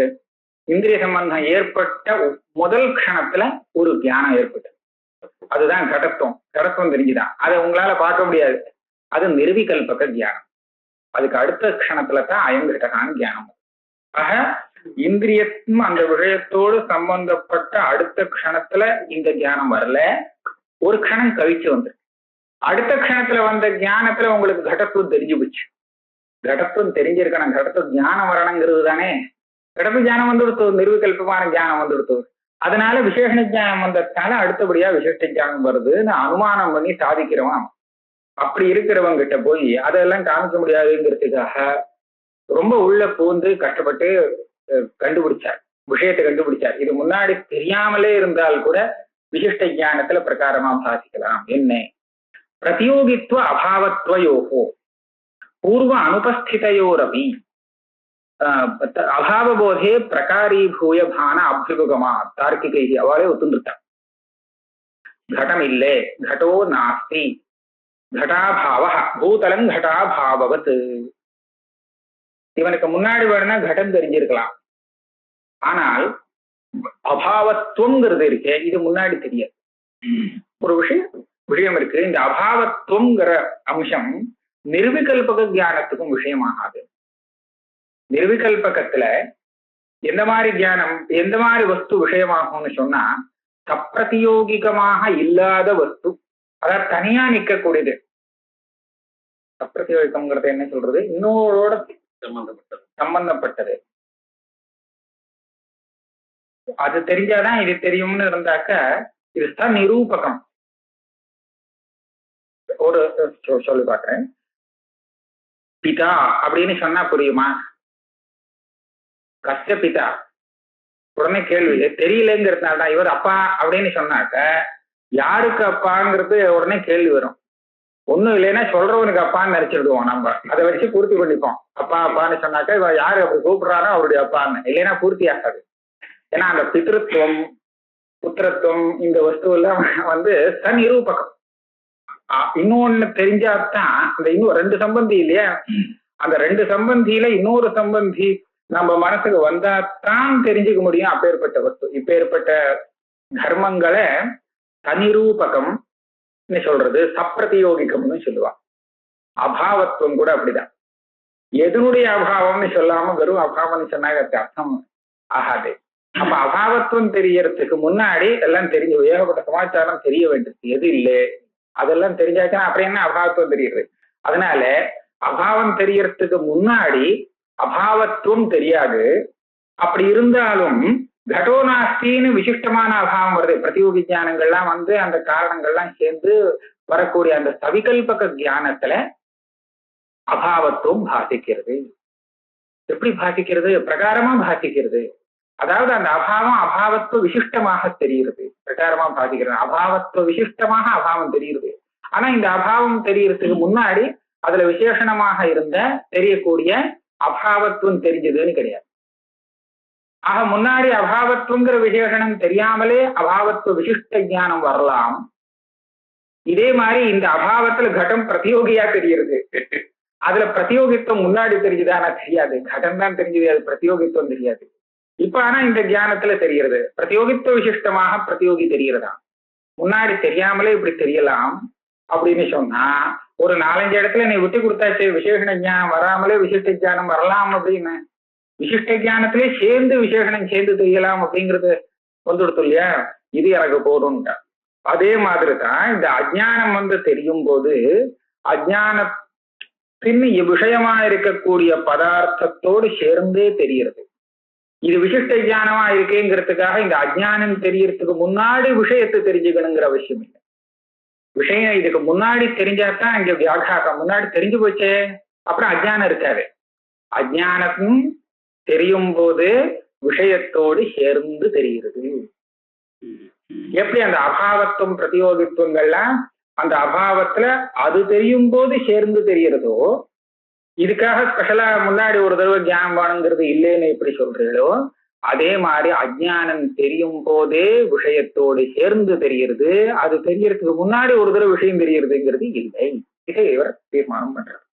இந்திரிய சம்பந்தம் ஏற்பட்ட முதல் க்ஷணத்துல ஒரு தியானம் ஏற்பட்டது. அதுதான் கடத்துவம் தெரிஞ்சுதான். அதை உங்களால பார்க்க முடியாது. அது நிர்விகல்பக தியானம். அதுக்கு அடுத்த க்ஷணத்துல தான் அயங்கடகான தியானம். ஆக இந்திரியத்தும் அந்த விஷயத்தோடு சம்பந்தப்பட்ட அடுத்த க்ஷணத்துல இந்த தியானம் வரல, ஒரு க்ஷணம் கழிச்சு வந்து அடுத்த க்ஷணத்துல வந்த தியானத்துல உங்களுக்கு கடத்துவம் தெரிஞ்சு போச்சு. கடத்துவம் தெரிஞ்சிருக்கணும். கடத்துவ தியானம் வரணுங்கிறது தானே. கடத்து தியானம் வந்துடுத்து, நிர்விகல்பமான தியானம் வந்துடுத்து. அதனால விசேஷண ஜானம் வந்ததுனால அடுத்தபடியா விசிஷ்ட ஜானம் வருதுன்னு அனுமானம் பண்ணி சாதிக்கிறவன். அப்படி இருக்கிறவங்க கிட்ட போய் அதெல்லாம் காமிக்க முடியாதுங்கிறதுக்காக ரொம்ப உள்ள பூந்து கஷ்டப்பட்டு கண்டுபிடிச்சார், விஷயத்தை கண்டுபிடிச்சார். இது முன்னாடி தெரியாமலே இருந்தால் கூட விசிஷ்ட ஜானத்துல பிரகாரமா சாதிக்கலாம். என்ன? பிரதியோகித்துவ அபாவத்வயோகோ பூர்வ அனுபஸ்திதையோரபி அபாவபோதே பிரகாரீபூய பான அபியுபகமா தார்க்கிகை. அவளே ஒத்துந்துட்டான். கடம் இல்லே, கடோ நாஸ்தி, கடாபாவ பூதலம் கடாபாவவத். இவனுக்கு முன்னாடி வேணும்னா கடம் தெரிஞ்சிருக்கலாம். ஆனால் அபாவத்துவங்கிறது இருக்கே, இது முன்னாடி தெரியாது. ஒரு விஷயம் இருக்கு. இந்த அபாவத்துவங்கிற அம்சம் நிர்விகல்பக தியானத்துக்கும் விஷயமாகாது. நிர்விகல்பகத்துல எந்த மாதிரி தியானம், எந்த மாதிரி வஸ்து விஷயமாகும்னு சொன்னா, சப்பிரதியோகிகமாக இல்லாத வஸ்து, அதாவது தனியா நிற்கக்கூடியது. சப்பிரதியோகிகம்ங்கிறது என்ன சொல்றது? இன்னொரோட சம்பந்தப்பட்டது. அது தெரிஞ்சாதான் இது தெரியும்னு இருந்தாக்க இதுதான் நிரூபகம். ஒரு சொல்லி பாக்குறேன். பிதா அப்படின்னு சொன்னா புரியுமா? கஷ்ட பிதா. உடனே கேள்வி தெரியலங்கிறதுனால தான். இவர் அப்பா அப்படின்னு சொன்னாக்க யாருக்கு அப்பாங்கிறது உடனே கேள்வி வரும். ஒண்ணும் இல்லைன்னா சொல்றவனுக்கு அப்பான்னு நினைச்சிடுவோம். நம்ம அதை வச்சு பூர்த்தி பண்ணிப்போம். அப்பா அப்பான்னு சொன்னாக்கா இவ யாரு அப்படி கூப்பிடுறாரோ அவருடைய அப்பான்னு, இல்லைன்னா பூர்த்தி ஆகாது. ஏன்னா அந்த பித்ருத்துவம் புத்திரத்துவம் இந்த வஸ்து எல்லாம் தன்னிரூபகம். இன்னொன்னு தெரிஞ்சாதான் அந்த இன்னும் 2 சம்பந்தி இல்லையா, அந்த 2 சம்பந்தியில இன்னொரு சம்பந்தி நம்ம மனசுக்கு வந்தாதான் தெரிஞ்சுக்க முடியும் அப்பேற்பட்ட வஸ்து. இப்பேற்பட்ட தர்மங்களை தனிரூபகம் சொல்றது, சப்பிரதியோகிகம்னு சொல்லுவான். அபாவத்துவம் கூட அப்படிதான். எதனுடைய அபாவம்னு சொல்லாம வெறும் அபாவம்னு சொன்னாங்க அர்த்தம் ஆகாது. அப்ப அபாவத்துவம் தெரியறதுக்கு முன்னாடி எல்லாம் தெரிஞ்சு ஏகப்பட்ட சமாச்சாரம் தெரிய வேண்டியது. எது இல்லை அதெல்லாம் தெரிஞ்சாச்சுன்னா அப்புறம் என்ன அபாவத்துவம் தெரியுது. அதனால அபாவம் தெரியறதுக்கு முன்னாடி அபாவத்துவம் தெரியாது. அப்படி இருந்தாலும் கடோநாஸ்தின்னு விசிஷ்டமான அபாவம் வருது. பிரதியோகி ஞானங்கள்லாம் அந்த காரணங்கள்லாம் சேர்ந்து வரக்கூடிய அந்த சவிகல்பக ஞானத்துல அபாவத்துவம் பாசிக்கிறது. எப்படி பாசிக்கிறது? பிரகாரமா பாசிக்கிறது. அதாவது அந்த அபாவம் அபாவத்துவ விசிஷ்டமாக தெரிகிறது. பிரகாரமா பாசிக்கிறது. அபாவத்துவ விசிஷ்டமாக அபாவம் தெரியுது. ஆனா இந்த அபாவம் தெரியறதுக்கு முன்னாடி அதுல விசேஷணமாக இருந்த தெரியக்கூடிய அபாவத்துவம் தெரிஞ்சதுன்னு கிடையாது. ஆக முன்னாடி அபாவத்துவங்கிற விசேஷணம் தெரியாமலே அபாவத்துவ விசிஷ்ட ஞானம் வரலாம். இதே மாதிரி இந்த அபாவத்துல கடம் பிரதியோகியா தெரியுது. அதுல பிரதியோகித்துவம் முன்னாடி தெரிஞ்சுதானா தெரியாது. கடம் தான் தெரிஞ்சது, அது பிரதியோகித்துவம் தெரியாது. இப்ப ஆனா இந்த தியானத்துல தெரிகிறது. பிரதியோகித்துவ விசிஷ்டமாக பிரதியோகி தெரிகிறதா. முன்னாடி தெரியாமலே இப்படி தெரியலாம் அப்படின்னு சொன்னா ஒரு 4-5 இடத்துல நீ விட்டு கொடுத்தாச்சு. விசேஷண ஞானம் வராமலே விசிஷ்ட ஞானம் வரலாம் அப்படின்னு, விசிஷ்ட ஞானத்திலே சேர்ந்து விசேஷணம் சேர்ந்து தெரியலாம் அப்படிங்கிறது வந்துடுத்து இல்லையா. இது எனக்கு போதும்ட்டா. அதே மாதிரி தான் இந்த அஜ்ஞானம் தெரியும் போது அஜ்ஞானத்தின் விஷயமா இருக்கக்கூடிய பதார்த்தத்தோடு சேர்ந்தே தெரிகிறது. இது விசிஷ்ட ஞானமா இருக்கேங்கிறதுக்காக இந்த அஜ்ஞானம் தெரியறதுக்கு முன்னாடி விஷயத்தை தெரிஞ்சுக்கணுங்கிற அவசியம் இல்லை. விஷயம் இதுக்கு முன்னாடி தெரிஞ்சாதான் இங்க வியாகாரம். முன்னாடி தெரிஞ்சு போச்சே அப்புறம் அஜ்ஞானம் இருக்காது. அஜ்ஞானம் தெரியும் போது விஷயத்தோடு சேர்ந்து தெரிகிறது. எப்படி அந்த அபாவத்துவம் பிரதியோகித்துவங்கள்லாம் அந்த அபாவத்துல அது தெரியும் போது சேர்ந்து தெரிகிறதோ, இதுக்காக ஸ்பெஷலா முன்னாடி ஒரு தடவை ஞானம் வேணுங்கிறது இல்லைன்னு எப்படி சொல்றீங்களோ, அதே மாதிரி அஜ்ஞானம் தெரியும் போதே விஷயத்தோடு சேர்ந்து தெரிகிறது. அது தெரியறதுக்கு முன்னாடி ஒரு தடவை விஷயம் தெரியறதுங்கிறது இல்லை. இதை இவர் தீர்மானம் பண்றார்.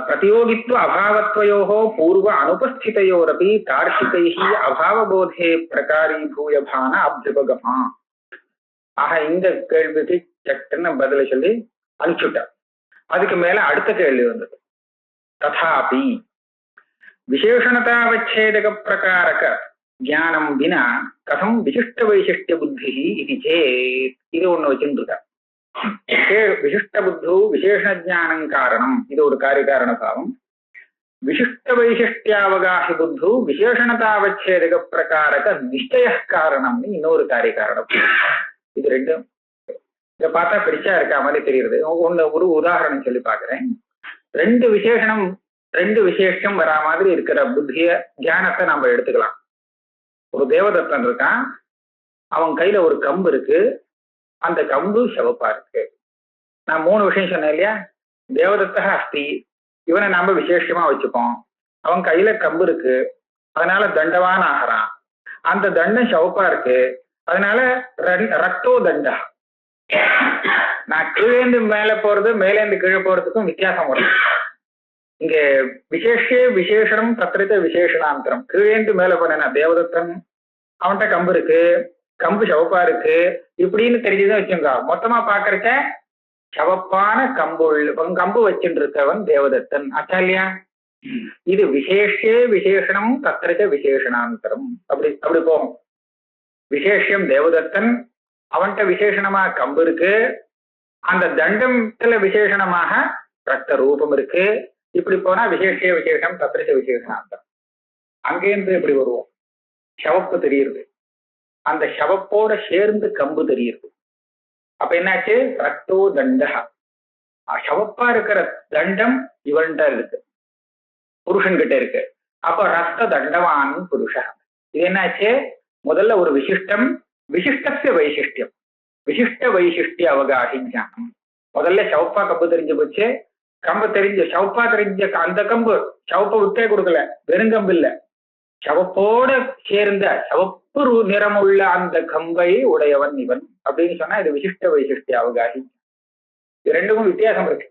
பிரதியோகித்துவ அபாவத்வயோகோ பூர்வ அனுபஸ்திதையோரபி தார்க்கிகைஹி அபாவபோதே பிரகாரீபூயபான அபியுபகமா. ஆக இந்த கேள்விக்கு சட்டுன்னு பதிலை சொல்லி அனுப்பிச்சுட்டார். அதுக்கு மேல அடுத்த கேள்வி வந்தது. ததாபி விசேஷணதாவச்சேதக பிரகாரக ஞானம் வினா கதம் விசிஷ்ட வைசிஷ்ட புத்தி இது சேத். இது ஒண்ணு வச்சுருக்க. விசிஷ்ட புத்து விசேஷ ஜானம் காரணம், இது ஒரு காரியகாரண பாவம். விசிஷ்ட வைசிஷ்டியாவகாசி புத்து விசேஷணதாவச்சேதக பிரகாரக நிஷ்டய காரணம்னு இன்னொரு காரியகாரணம். இது ரெண்டும் இதை பார்த்தா பெருசா இருக்கா மாதிரி தெரியுது. ஒரு உதாரணம் சொல்லி பாக்குறேன். 2 விசேஷம் வரா மாதிரி இருக்கிற புத்திய தியானத்தை நம்ம எடுத்துக்கலாம். ஒரு தேவதத்தன் இருக்கான், அவன் கையில ஒரு கம்பு இருக்கு, அந்த கம்பு சிவப்பா இருக்கு. நான் 3 விஷயம் சொன்னேன் இல்லையா. தேவதத்தக அஸ்தி, இவனை நாம விசேஷமா வச்சுப்போம். அவன் கையில கம்பு இருக்கு, அதனால தண்டவான் ஆகிறான். அந்த தண்டம் சிவப்பா இருக்கு, அதனால ரத்தோ தண்டா. நான் கீழேந்து மேல போறது மேலேந்து கீழே போறதுக்கும் வித்தியாசம் வரும். இங்க விசேஷனம் தத்திரித்த விசேஷனாந்தரம். கீழேந்து மேல போனேன்னா தேவதத்தன் அவன்கிட்ட கம்பு இருக்கு, கம்பு சிவப்பா இருக்கு இப்படின்னு தெரிஞ்சுதான் வச்சுங்க. மொத்தமா பாக்குறக்க சிவப்பான கம்பு வச்சுட்டு இருக்கவன் தேவதத்தன் ஆச்சா இல்லையா. இது விசேஷனம் தத்திரித்த விசேஷனாந்தரம். அப்படி போகும். விசேஷம் தேவதத்தன், அவன்கிட்ட விசேஷணமா கம்பு இருக்கு, அந்த தண்டத்துல விசேஷணமாக ரத்த ரூபம் இருக்கு. இப்படி போனா விசேஷம் தத்திரிச்ச விசேஷனாந்தரம். அங்கேருந்து இப்படி வருவோம். சிவப்பு தெரியுது, அந்த சிவப்போட சேர்ந்து கம்பு தெரியுது. அப்ப என்னாச்சு? ரத்தோ தண்ட. சிவப்பா இருக்கிற தண்டம் இவன்கிட்ட இருக்கு, புருஷன் கிட்ட இருக்கு. அப்ப ரத்த தண்டவான் புருஷ. இது என்னாச்சு? முதல்ல ஒரு விசிஷ்டம், விசிஷ்டஸ்ய வைசிஷ்டியம். விசிஷ்ட வைசிஷ்டிய அவகாஹி ஞானம். முதல்ல சவுப்பா கம்பு தெரிஞ்சு போச்சு. கம்பு தெரிஞ்ச சவுப்பா தெரிஞ்ச அந்த கம்பு சவுப்பை விட்டே கொடுக்கல, வெறுங்கம்பு இல்ல, சவப்போட சேர்ந்த சவப்பு நிறமுள்ள அந்த கம்பை உடையவன் இவன் அப்படின்னு சொன்னா இது விசிஷ்ட வைசிஷ்டிய அவகாஹி. இது ரெண்டுக்கும் வித்தியாசம் இருக்கு.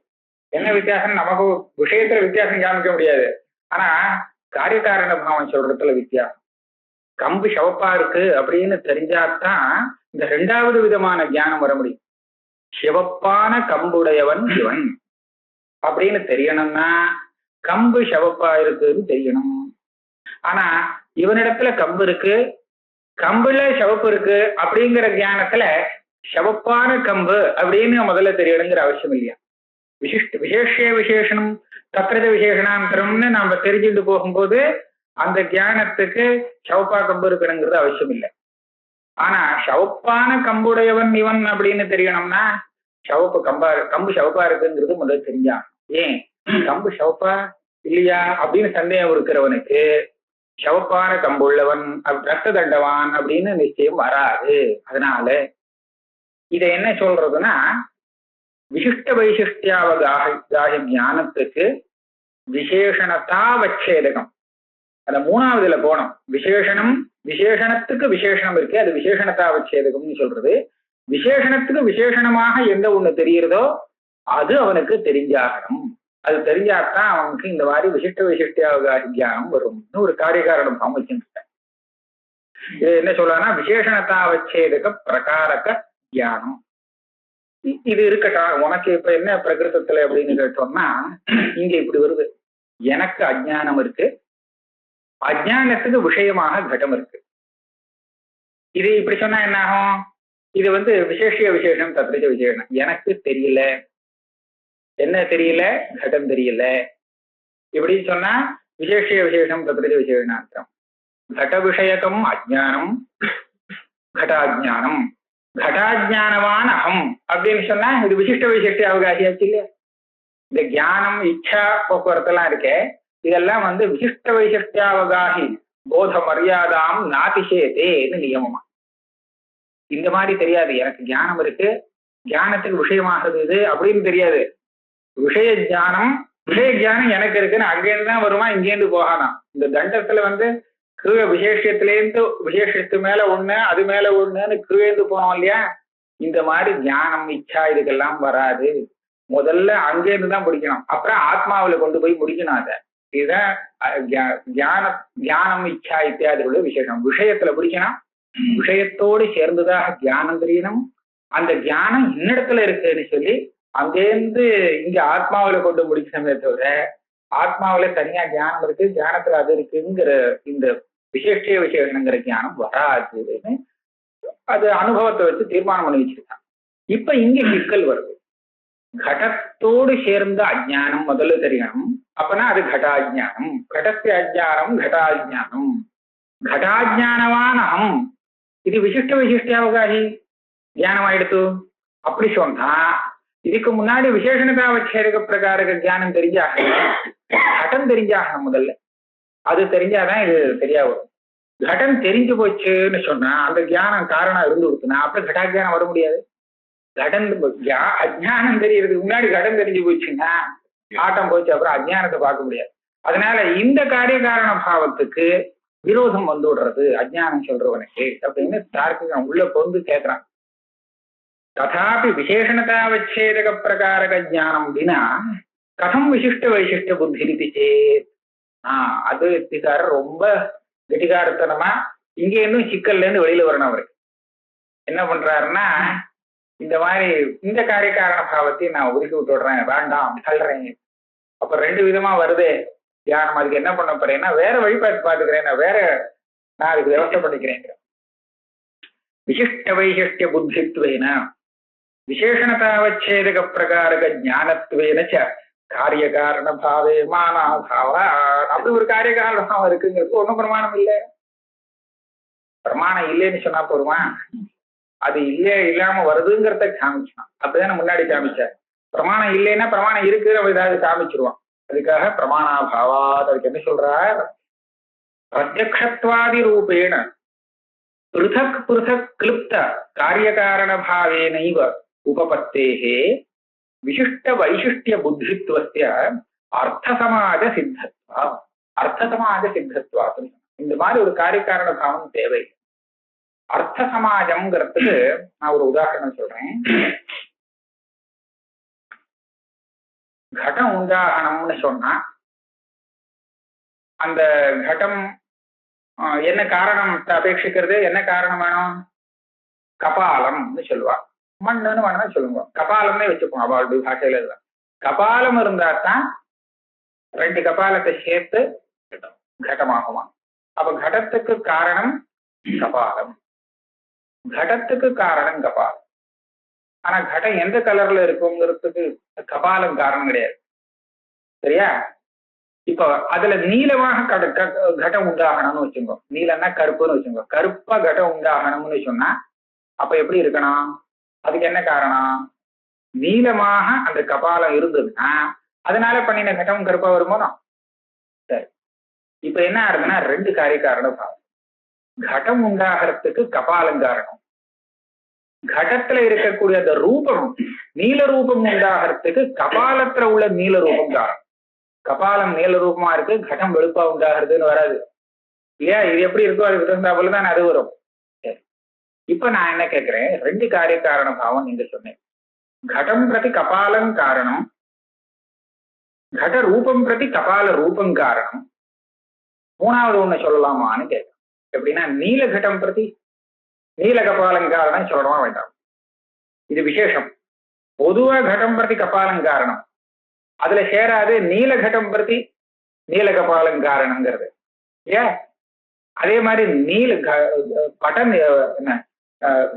என்ன வித்தியாசம்? நமக்கு விஷயத்துல வித்தியாசம் காமிக்க முடியாது, ஆனா காரியகாரண பாவம் சொல்றதுல வித்தியாசம். கம்பு சவப்பா இருக்கு அப்படின்னு தெரிஞ்சாதான் இந்த ரெண்டாவது விதமான ஞானம் வர முடியும். சிவப்பான கம்புடையவன் இவன் அப்படின்னு தெரியணும்னா கம்பு சிவப்பா இருக்குன்னு தெரியணும். ஆனா இவனிடத்துல கம்பு இருக்கு, கம்புல சிவப்பு இருக்கு அப்படிங்கிற ஞானத்துல சிவப்பான கம்பு அப்படின்னு முதல்ல தெரியணுங்கிற அவசியம் இல்லையா. விசேஷ விசேஷனம் தத்திரத விசேஷனாந்தரம்னு நாம தெரிஞ்சுட்டு போகும்போது அந்த தியானத்துக்கு சவப்பா கம்பு இருக்கணுங்கிறது அவசியம் இல்லை. ஆனா சவப்பான கம்புடையவன் இவன் அப்படின்னு தெரியணும்னா கம்பு சவப்பா இருக்குங்கிறது முதல்ல தெரிஞ்சா. ஏன் கம்பு சவப்பா இல்லையா அப்படின்னு சந்தேகம் இருக்கிறவனுக்கு சவப்பான கம்புள்ளவன் ரத்த தண்டவான் அப்படின்னு நிச்சயம் வராது. அதனால இதை என்ன சொல்றதுன்னா விசிஷ்ட வைசிஷ்டியாவகாஹி ஞானத்துக்கு விசேஷணத்தாவச்சேதகம், அந்த மூணாவதுல போனோம். விசேஷனம் விசேஷணத்துக்கு விசேஷனம் இருக்கு, அது விசேஷணத்தாவச்சேதகம்னு சொல்றது. விசேஷணத்துக்கு விசேஷணமாக எந்த ஒண்ணு தெரியுறதோ அது அவனுக்கு தெரிஞ்சாகணும். அது தெரிஞ்சாதான் அவனுக்கு இந்த மாதிரி விசிஷ்ட வைசிஷ்டியாவகாஹி ஞானம் வரும்னு ஒரு காரியகாரணம் பாவம் வச்சுருக்கேன். இது என்ன சொல்லலாம்னா விசேஷணத்தாவச்சேதக பிரகாரக ஞானம். இது இருக்கட்டும், உனக்கு இப்ப என்ன பிரகிருதத்துல அப்படின்னு கேட்டோம்னா இங்க இப்படி வருது. எனக்கு அஜ்ஞானம் இருக்கு, அஜ்ஞானத்துக்கு விஷயமாக கடம் இருக்கு. இது இப்படி சொன்னா என்ன ஆகும்? இது விசேஷ விசேஷம் தத்ரிஜ விசேஷம். எனக்கு தெரியல, என்ன தெரியல? கடம் தெரியல. இப்படின்னு சொன்னா விசேஷ விசேஷம் தத்ரிஜ விசேஷனார்த்தம். கட விஷயகம் அஜ்ஞானம், கடாஜ்ஞானம், கடாஜ்ஞானவான் அகம் அப்படின்னு சொன்னா இது விசிஷ்ட வைசிஷ்டிய அவகாசியாச்சு இல்லையா. இந்த ஞானம் இச்சா போக்குவரத்தெல்லாம் இருக்கே இதெல்லாம் விசிஷ்ட வைசிஷ்டியாவகாஹி போத மரியாதாம் நாதிசேதேன்னு நியமமா. இந்த மாதிரி தெரியாது. எனக்கு ஞானம் இருக்கு, ஞானத்துக்கு விஷயமாகுது இது அப்படின்னு தெரியாது. விஷய ஞானம் எனக்கு இருக்குன்னு அங்கேருந்து தான் வருமா, இங்கேருந்து போகாதான். இந்த தண்டத்துல கீழே விசேஷத்திலேருந்து விசேஷத்து மேல ஒண்ணு அது மேல ஒண்ணுன்னு கீழேந்து போனோம் இல்லையா. இந்த மாதிரி ஞானம் இச்சா இதுக்கெல்லாம் வராது. முதல்ல அங்கேருந்து தான் முடிக்கணும், அப்புறம் ஆத்மாவில கொண்டு போய் முடிக்கணும். அதை இதுதான் ஞானம் இச்சா இத்தியாதிகளோட விசேஷம். விஷயத்துல பிடிக்கணும், விஷயத்தோடு சேர்ந்ததாக தியானம் தெரியணும். அந்த தியானம் இன்னிடத்துல இருக்குன்னு சொல்லி அங்கேருந்து இங்க ஆத்மாவில கொண்டு முடிக்கணுமே தவிர ஆத்மாவில தனியா தியானம் இருக்கு, தியானத்துல அது இருக்குங்கிற இந்த விசேஷ விசேஷங்கிற ஞானம் வராதுன்னு அது அனுபவத்தை வச்சு தீர்மானம் பண்ணி வச்சிருக்காங்க. இப்ப இங்க சிக்கல் வருது. கடத்தோடு சேர்ந்த அஜ்ஞானம் முதல்ல தெரியணும், அப்பனா அது கடாஜ்ஞானம். கடத்திய அஜ்ஞானம் கடாஜ்ஞானம், கடாஜ்ஞானவான் அகம். இது விசிஷ்ட விசிஷ்டியாவகாஹி தியானம் ஆயிடுத்து. அப்படி சொன்னா இதுக்கு முன்னாடி விசேஷணதாவச்சேதக பிரகாரக தியானம் தெரிஞ்சாகணும், கடம் தெரிஞ்சாகணும் முதல்ல. அது தெரிஞ்சாதான் இது சரியா வரும். கடம் தெரிஞ்சு போச்சுன்னு சொன்னா அந்த தியானம் காரணம் இருந்து கொடுத்துனா அப்புறம் கடாஜ்ஞானம் வர முடியாது. கடன் அஜ்ஞானம் தெரியறதுக்கு முன்னாடி கடன் தெரிஞ்சு போச்சுன்னா ஆட்டம் போச்சு, அப்புறம் அஜ்ஞானத்தை பார்க்க முடியாது. அதனால இந்த காரியகாரண பாவத்துக்கு விரோதம் விடுறது அஜ்ஞானம் சொல்றவனுக்கு அப்படின்னு தார்க்கிகம் உள்ள பொந்து கேட்கிறான். ததாபி விசேஷணதாவச்சேதக பிரகாரக ஞானம் வினா கதம் விசிஷ்ட வைசிஷ்ட புத்தி சேத். அது கெட்டிக்காரர் ரொம்ப கெட்டிக்காரத்தனமா இங்க இன்னும் சிக்கல்ல இருந்து வெளியில வரணும். அவருக்கு என்ன பண்றாருன்னா இந்த மாதிரி இந்த காரியகாரண பாவத்தையும் நான் ஒதுக்கி விட்டுடுறேன், வேண்டாம் தள்ளுறேன். அப்ப ரெண்டு விதமா வருதே தியானம். அதுக்கு என்ன பண்ண போறேன்னா வேற வழிபாட்டு பாத்துக்கிறேன், நான் அதுக்கு விவசாய பண்ணிக்கிறேன். விசிஷ்ட வைசிஷ்ட புத்தித்வேன விசேஷணதாவச்சேதக பிரகாரக ஞானத்வேன காரியகாரண பாவே மானாபாவா. அப்படி ஒரு காரியகாரண பாவம் இருக்குங்கிறது ஒன்றும் பிரமாணம் இல்லை. பிரமாணம் இல்லைன்னு சொன்னா போருமா? அது இல்லாம வருதுங்கிறத காமிச்சான். அப்படிதானே முன்னாடி காமிச்சார். பிரமாணம் இல்லைன்னா பிரமாணம் இருக்கு நம்ம ஏதாவது காமிச்சிருவான். அதுக்காக பிரமாணாபாவா அதுக்கு என்ன சொல்றார்? பிரத்யக்ஷத்வாதி ரூபேண पृथक् पृथक् क्लिप्त कार्यकारणभावेनैव उपपत्तेः विशिष्टवैशिष्ट्यबुद्धित्वस्य अर्थसमाजसिद्धत्वात् இந்த மாதிரி ஒரு காரியகாரண பாவம் தேவை. அர்த்த சமாஜம்ங்கிறதுக்கு நான் ஒரு உதாரணம் சொல்றேன். கடம் உண்டாகணும்னு சொன்னா அந்த கடம் என்ன காரணம் அபேட்சிக்கிறது, என்ன காரணம் வேணும்? கபாலம்னு சொல்லுவா, மண்ணுன்னு வேணும்னா சொல்லுங்க, கபாலம்னே வச்சுப்போம் அவளுடைய பாஷையில. இதுதான் கபாலம் இருந்தா தான் 2 கபாலத்தை சேர்த்து கடமாகுமா. அப்ப கடத்துக்கு காரணம் கபாலம், கடத்துக்கு காரணம் கபாலம். ஆனா கடம் எந்த கலர்ல இருக்குங்கிறதுக்கு கபாலம் காரணம் கிடையாது, சரியா? இப்போ அதுல நீளமாக கடம் உண்டாகணும்னு வச்சுக்கோ, நீலன்னா கருப்புன்னு வச்சுக்கோ, கருப்பா கடம் உண்டாகணும்னு சொன்னா அப்ப எப்படி இருக்கணும்? அதுக்கு என்ன காரணம்? நீளமாக அந்த கபாலம் இருந்ததுன்னா அதனால பண்ணின கடம் கருப்பா வருமோனோ. சரி, இப்ப என்ன ஆகுதுன்னா 2 காரணம் பாவம். கடம் உண்டாகிறதுக்கு கபாலம் காரணம், கடத்துல இருக்கக்கூடிய அந்த ரூபம் நீல ரூபம் உண்டாகிறதுக்கு கபாலத்துல உள்ள நீல ரூபம் காரணம். கபாலம் நீல ரூபமா இருக்கு, கடம் வெளுப்பா உண்டாகிறதுன்னு வராது இல்லையா? இது எப்படி இருக்கோ அதுக்கு தகுந்தா போலதான் அது வரும். இப்ப நான் என்ன கேட்கிறேன், 2 காரண பாவம் நீங்க சொன்னேன். கடம் பிரதி கபாலம் காரணம், கட ரூபம் பிரதி கபால ரூபம் காரணம். 3வது ஒண்ணு சொல்லலாமான்னு கேட்கிறேன். எப்படின்னா நீல கடம் பிரதி நீல கபாலம் காரணம் சொல்லணுமா வேண்டாம்? இது விசேஷம். பொதுவா கடம் பிரதி கபாலம் காரணம், அதுல சேராது நீல கடம் பிரதி நீல கபாலம் காரணங்கிறது. ஏன் அதே மாதிரி நீல படம் என்ன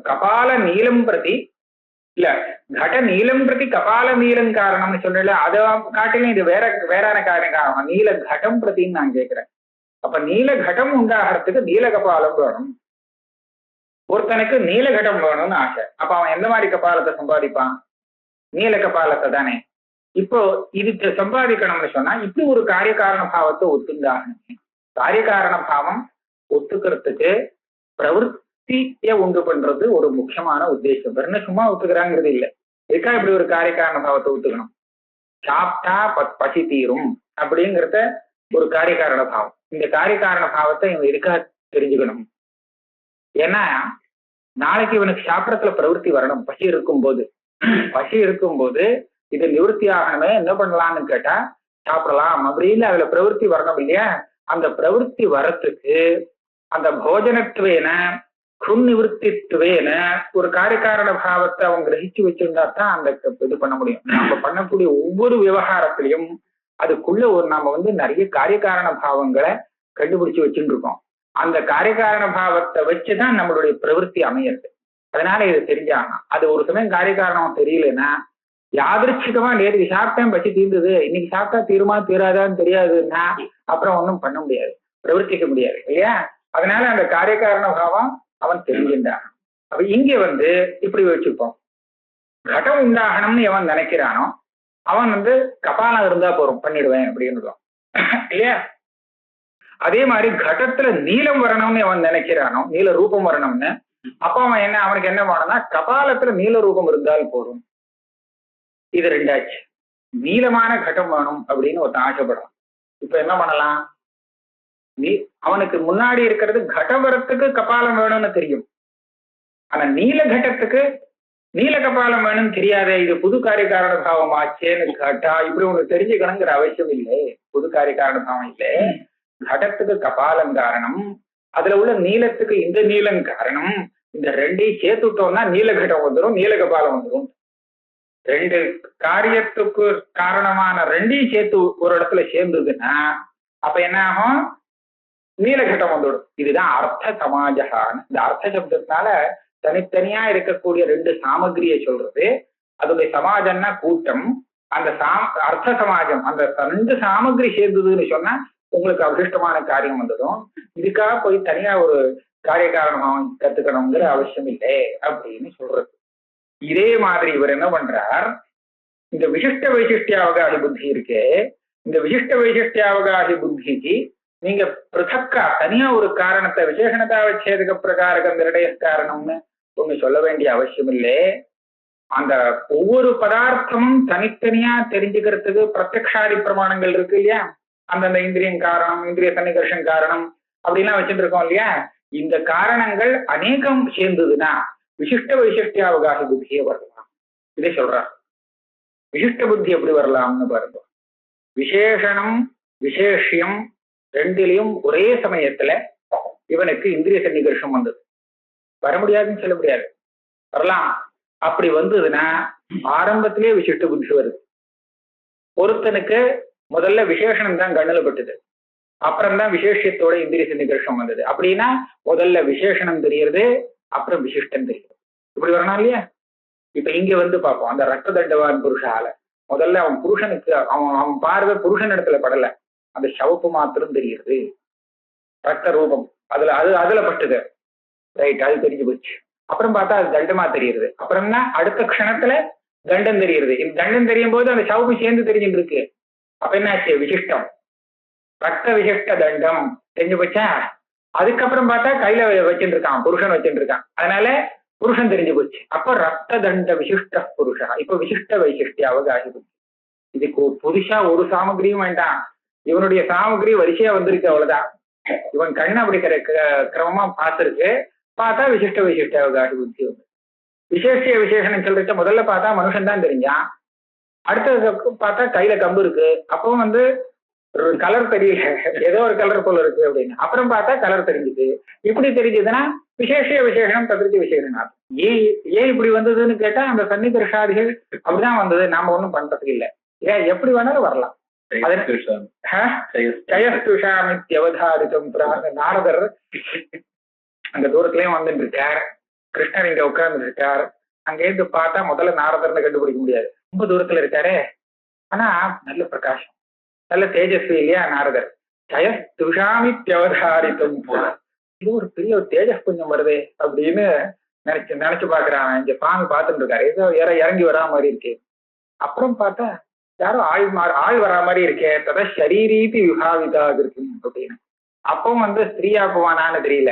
கபால நீளம் பிரதி இல்ல கட நீளம் பிரதி கபால நீளம் காரணம்னு சொல்லல, அதை காட்டிலும் இது வேறான காரணம். நீல கடம் பிரதின்னு நான் கேட்கிறேன். அப்ப நீல கடம் உண்டாகிறதுக்கு நீல கபாலம் வேணும். ஒருத்தனுக்கு நீல கடம் வேணும்னு ஆசை, அப்ப அவன் எந்த மாதிரி கபாலத்தை சம்பாதிப்பான்? நீல கபாலத்தை தானே. இப்போ இதுக்கு சம்பாதிக்கணும்னு சொன்னா இப்படி ஒரு காரண பாவத்தை ஒத்துந்தாகணும். காரண பாவம் ஒத்துக்கிறதுக்கு பிரவருத்திய உண்டு பண்றது ஒரு முக்கியமான உத்தேசம். என்ன சும்மா ஒத்துக்கிறாங்கிறது இல்லை. இதுக்கா இப்படி ஒரு காரண பாவத்தை ஒத்துக்கணும்? சாப்பிட்டா பசி தீரும் அப்படிங்கிறத ஒரு காரண பாவம். இந்த காரண பாவத்தை இவன் எதுக்காக தெரிஞ்சுக்கணும்? ஏன்னா நாளைக்கு இவனுக்கு சாப்பிடத்துல பிரவருத்தி வரணும். பசி இருக்கும்போது இது நிவர்த்தி ஆகணுமே, என்ன பண்ணலாம்னு கேட்டா சாப்பிடலாம் அப்படின்னு அதுல பிரவருத்தி வரணும் இல்லையா? அந்த பிரவருத்தி வரத்துக்கு அந்த போஜனத்துவேன குன்னிவர்த்தித்துவேன ஒரு காரண பாவத்தை அவன் கிரகிச்சு வச்சிருந்தா தான் அந்த இது பண்ண முடியும். நம்ம பண்ணக்கூடிய ஒவ்வொரு விவகாரத்திலையும் அதுக்குள்ள நாம நிறைய காரண பாவங்களை கண்டுபிடிச்சு வச்சுட்டு இருக்கோம். அந்த காரண பாவத்தை வச்சுதான் நம்மளுடைய பிரவருத்தி அமையிறது. அதனால இது தெரிஞ்சாங்க. அது ஒரு சமயம் காரணம் தெரியலன்னா யாதிருச்சிகமா நேருக்கு சாப்பிட்டேன் பசி தீர்ந்தது, இன்னைக்கு சாப்பிட்டா தீருமா தீராதான்னு தெரியாதுன்னா அப்புறம் ஒன்றும் பண்ண முடியாது, பிரவர்த்திக்க முடியாது இல்லையா? அதனால அந்த காரண பாவம் அவன் தெரிஞ்சின்றான். அப்ப இங்க இப்படி வச்சுப்போம், கடம் உண்டாகணும்னு எவன் நினைக்கிறானோ அவன் கபாலம் இருந்தா போறோம் பண்ணிடுவேன் அப்படின்னு இல்லையா? அதே மாதிரி கடத்துல நீளம் வரணும்னு அவன் நினைக்கிறானோ, நீல ரூபம் வரணும்னு, அப்ப அவன் அவனுக்கு என்ன வேணும்னா கபாலத்துல நீல ரூபம் இருந்தால் போதும். இது 2ஆச்சு. நீளமான கடம் வேணும் அப்படின்னு ஒருத்தன் ஆசைப்படுறான். இப்ப என்ன பண்ணலாம்? அவனுக்கு முன்னாடி இருக்கிறது கடவரத்துக்கு கபாலம் வேணும்னு தெரியும், ஆனா நீல கட்டத்துக்கு நீல கபாலம் வேணும்னு தெரியாதே. இது புது காரண பாவம் ஆச்சேன்னு கேட்டா இப்படி ஒண்ணு தெரிஞ்சுக்கணுங்கிற அவசியம் இல்லை. புது காரண பாவம் இல்லை. கடத்துக்கு கபாலம் காரணம், அதுல உள்ள நீளத்துக்கு இந்த நீளம் காரணம். இந்த 2ஐயும் சேர்த்துட்டோம்னா நீல கட்டம் வந்துடும், நீல கபாலம் வந்துடும். 2 காரியத்துக்கு காரணமான 2ஐயும் சேர்த்து ஒரு இடத்துல சேர்ந்ததுன்னா அப்ப என்ன ஆகும்? நீலகட்டம் வந்துடும். இதுதான் அர்த்த சமாஜகான்னு. இந்த அர்த்த சப்தத்தினால தனித்தனியா இருக்கக்கூடிய 2 சாமகிரியை சொல்றது. அதோடைய சமாஜம்னா கூட்டம். அந்த அர்த்த சமாஜம் அந்த 2 சாமகிரி சேர்ந்ததுன்னு சொன்னா உங்களுக்கு அவசிஷ்டமான காரியம் வந்ததும். இதுக்காக போய் தனியா ஒரு காரணம் கத்துக்கணுங்கிற அவசியம் இல்லை அப்படின்னு சொல்றது. இதே மாதிரி இவர் என்ன பண்றார், இந்த விசிஷ்ட வைசிஷ்டியாவகாசி புத்தி இருக்கே, இந்த விசிஷ்ட வைசிஷ்டியாவகாசி புத்திக்கு நீங்க பிருத்தக்கா தனியா ஒரு காரணத்தை விசேஷணதாவச்சேதக பிரகாரக நிர்ணய காரணம்னு ஒண்ணு சொல்ல வேண்டிய அவசியம் இல்லை. அந்த ஒவ்வொரு பதார்த்தமும் தனித்தனியா தெரிஞ்சுக்கிறதுக்கு பிரத்யக்ஷாதி பிரமாணங்கள் இருக்கு இல்லையா, அந்தந்த இந்திரியம் காரணம், இந்திரிய சன்னிகர்ஷம் காரணம் அப்படிலாம் வச்சுட்டு இருக்கோம் இல்லையா. இந்த காரணங்கள் அநேகம் சேர்ந்ததுன்னா விசிஷ்ட வைசிஷ்டிய அவகாச புத்தியே வரலாம். இதை சொல்றார். விசிஷ்ட புத்தி எப்படி வரலாம்னு பாருங்க. விசேஷணம் விசேஷியம் ரெண்டிலையும் ஒரே சமயத்துல இவனுக்கு இந்திரிய சன்னிகர்ஷம் வந்தது. வர முடியாதுன்னு சொல்ல முடியாது, வரலாம். அப்படி வந்ததுன்னா ஆரம்பத்திலேயே விசிஷ்ட புத்தி வருது. ஒருத்தனுக்கு முதல்ல விசேஷனம் தான் கண்ணுல பட்டுது, அப்புறம்தான் விசேஷத்தோட இந்திரிய சன்னிகர்ஷம் வந்தது. அப்படின்னா முதல்ல விசேஷனம் தெரியறது, அப்புறம் விசிஷ்டம் தெரியுது. இப்படி வரணும் இல்லையா. இப்ப இங்க வந்து பார்ப்போம். அந்த ரத்த தண்டவான் புருஷால முதல்ல அவன் புருஷனுக்கு அவன் பார்வை புருஷன் இடத்துல படல, அந்த சவப்பு மாத்திரம் தெரியுது, ரத்த ரூபம் அதுல பட்டுது. ரைட், அது தெரிஞ்சு போச்சு. அப்புறம் பார்த்தா அது தண்டமா தெரியுது. அப்புறம் தான் அடுத்த க்ஷணத்துல தண்டம் தெரியுது. இந்த தண்டம் தெரியும் போது அந்த சவுப்பு சேர்ந்து தெரிஞ்சுட்டு இருக்கு. அப்ப என்னாச்சு, விசிஷ்டம், ரத்த விசிஷ்ட தண்டம் தெரிஞ்சு போச்சா. அதுக்கப்புறம் பார்த்தா கையில வச்சுட்டு இருக்கான், புருஷன் வச்சுட்டு இருக்கான், அதனால புருஷன் தெரிஞ்சு போச்சு. அப்ப ரத்த தண்ட விசிஷ்ட புருஷா. இப்ப விசிஷ்ட வைசிஷ்டிய அவகாசி போச்சு. இதுக்கு புதுசா ஒரு சாமகிரியும் வேண்டாம், இவனுடைய சாமகிரி வரிசையா வந்திருக்கு, அவ்வளவுதான். இவன் கண்ணு அப்படி கிரமமா பார்த்திருக்கு. பார்த்தா விசிஷ்ட வைசிஷ்ட அவகாசி புத்தி வந்து விசேஷ விசேஷனம் சொல்லிட்டு முதல்ல பார்த்தா மனுஷன் தான் தெரிஞ்சான். அடுத்தது பார்த்தா கையில கம்பு இருக்கு, அப்பவும் வந்து கலர் தெரியல, ஏதோ ஒரு கலர் போல இருக்கு அப்படின்னு. அப்புறம் பார்த்தா கலர் தெரிஞ்சுது. இப்படி தெரிஞ்சதுன்னா விசேஷ விசேஷனம் ததிர்ச்சி விசேஷனம். ஏன் இப்படி வந்ததுன்னு கேட்டா அந்த சன்னிகர்ஷாதிகள் அப்படிதான் வந்தது, நாம ஒண்ணும் பண்றதுக்கு இல்லை. ஏன் எப்படி வேணாலும் வரலாம். நாரதர் அங்க தூரத்துலயும் வந்துட்டு இருக்கார், கிருஷ்ணர் இங்க உட்கார்ந்து இருக்கார். அங்க இருந்து பார்த்தா முதல்ல நாரதர்னு கண்டுபிடிக்க முடியாது, ரொம்ப தூரத்துல இருக்காரு. ஆனா நல்ல பிரகாசம், நல்ல தேஜஸ்வி இல்லையா நாரதர். ஜயஸ்துஷாமித்யவதாரித்தும் இது ஒரு பெரிய ஒரு தேஜஸ் புஞ்சம் வருதே அப்படின்னு நினைச்சு பாக்குறான். இங்க சுவாமி பார்த்துட்டு இருக்காரு, ஏதோ இறங்கி வரா மாதிரி இருக்கு. அப்புறம் பார்த்தா யாரோ ஆள் வரா மாதிரி இருக்கே, ததா ஷரீரீதி விபாவிதாக இருக்கு அப்படின்னு. அப்பவும் வந்து ஸ்திரீயா போவானான்னு தெரியல.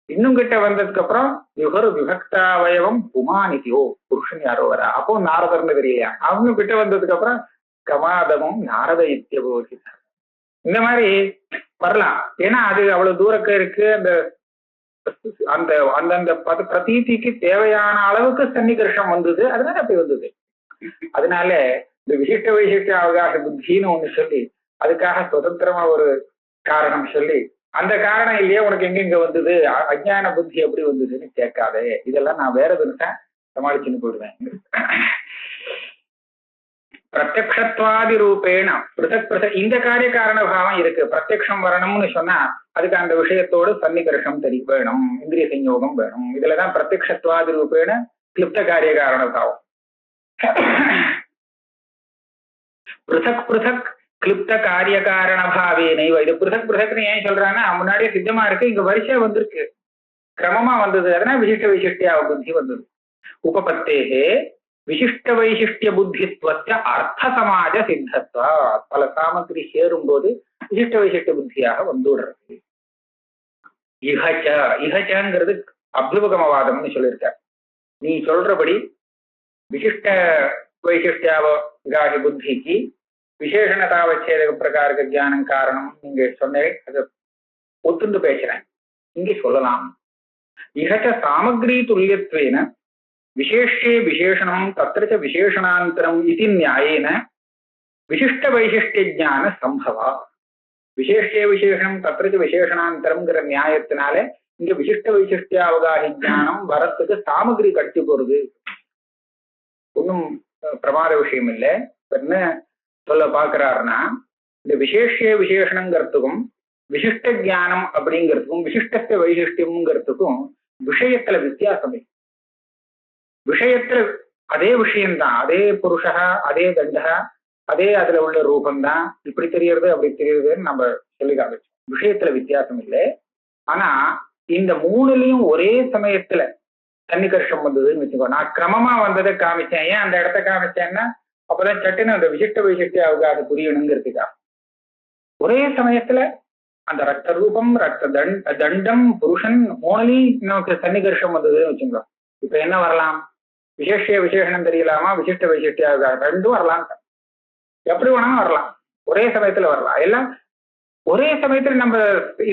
இன்னும் கிட்ட வந்ததுக்கு அப்புறம் யுகர் விபக்தாவயவம் புமானிதியோ, புருஷன் யாரோ வரா, அப்போ நாரதர்னு தெரியலையா. அவங்க கிட்ட வந்ததுக்கு அப்புறம் கமாதமும் நாரத இத்தியபோதித்தார். இந்த மாதிரி வரலாம். ஏன்னா அது அவ்வளவு தூரக்க இருக்கு. அந்த அந்தந்த பிரதீதிக்கு தேவையான அளவுக்கு சன்னிகர்ஷம் வந்தது, அதனால அப்படி வந்தது. அதனால இந்த விசிஷ்ட வைசிஷ்ட அவகாச புத்தின்னு ஒண்ணு சொல்லி அதுக்காக சுதந்திரமா ஒரு காரணம் சொல்லி அந்த காரணம் இல்லையே உனக்கு எங்க வந்தது, அஜ்ஞான புத்தி எப்படி வந்ததுன்னு கேட்காதே. இதெல்லாம் நான் வேற எதுன்னு சமாளிச்சுன்னு போயிடுவேன். பிரத்யக்ஷத்வாதி ரூபேண பிருத்தக் இந்த காரிய காரண பாவம் இருக்கு. பிரத்யக்ஷம் வரணும்னு சொன்னா அதுக்கு அந்த விஷயத்தோடு சன்னிகர்ஷம் வேணும், இந்திரிய சஞ்யோகம் வேணும். இதுலதான் பிரத்யக்ஷத்வாதி ரூபேண கிளிப்த காரிய காரண பாவம். பிருத்தக் பிருத்தக் கிளிப்த காரிய காரண பாவேனைவ. இது பிருத்தக் பிருத்தக்னு ஏன் சொல்றாங்கன்னா முன்னாடியே சித்தமா இருக்கு, இங்க வரிசையா வந்திருக்கு, கிரமமா வந்தது. அதனால விசிஷ்ட வைசிஷ்டிய புத்தி வந்தது. உபபத்தேகே விசிஷ்ட வைசிஷ்டிய புத்தித்வஸ்ய அர்த்த சமாஜ சித்தத்வா. பல சாமகிரி சேரும் போது விசிஷ்ட வைசிஷ்ட புத்தியாக வந்துடுறது. இகச்சங்கிறது அபியுபகமவாதம்னு சொல்லியிருக்க. நீ சொல்றபடி விசிஷ்ட வைசிஷ்டியாவகாசி புத்திக்கு விசேஷணதாவச்சேதக பிரகாரக ஜானம் காரணம் நீங்க சொன்னே, அதை ஒத்துண்டு பேசுறேன். இங்கே சொல்லலாம். இகச்ச சாமகிரி துல்லியத்வேன விசேஷே விசேஷணம் தத்ர விசேஷணாந்தரம் இது நியாயேன விசிஷ்ட வைசிஷ்டிய ஜான சம்பவா. விசேஷே விசேஷணம் தத்ர விசேஷணாந்தரம்ங்கிற நியாயத்தினால இங்க விசிஷ்ட வைசிஷ்டிய அவகாசி ஜானம் வரத்துக்கு சாமகிரி கட்டி போறது ஒன்னும் பிரமாத விஷயம் இல்லை. என்ன சொல்ல பாக்குறாருன்னா இந்த விசேஷ விசேஷணங்கிறதுக்கும் விசிஷ்ட ஜானம் அப்படிங்கிறதுக்கும் விசிஷ்ட வைசிஷ்டியம்ங்கிறதுக்கும் விஷயத்துல வித்தியாசம். விஷயத்துல அதே விஷயம்தான், அதே புருஷா, அதே தண்டகா, அதே அதுல உள்ள ரூபம்தான். இப்படி தெரியறது அப்படி தெரியறதுன்னு நம்ம சொல்லி காமிச்சோம். விஷயத்துல வித்தியாசம் இல்லை. ஆனா இந்த மூணுலயும் ஒரே சமயத்துல சன்னிகர்ஷம் வந்ததுன்னு வச்சுக்கோ. நான் கிரமமா வந்ததை காமிச்சேன். ஏன் அந்த இடத்த காமிச்சேன்னா அப்பதான் சட்டுன்னு அந்த விசிஷ்ட வைசிஷ்டிய அவகாச புரியணுங்கிறதுக்கா. ஒரே சமயத்துல அந்த ரத்த ரூபம், ரத்த தண்டம், புருஷன் மூணுலையும் நமக்கு சன்னிகர்ஷம் வந்ததுன்னு வச்சுக்கோ. இப்ப என்ன வரலாம்? விசேஷ விசேஷனம் தெரியலாமா, விசிஷ்ட வைசிஷ்டியா ரெண்டும் வரலாம். எப்படி வேணாலும் வரலாம், ஒரே சமயத்துல வரலாம். எல்லாம் ஒரே சமயத்துல நம்ம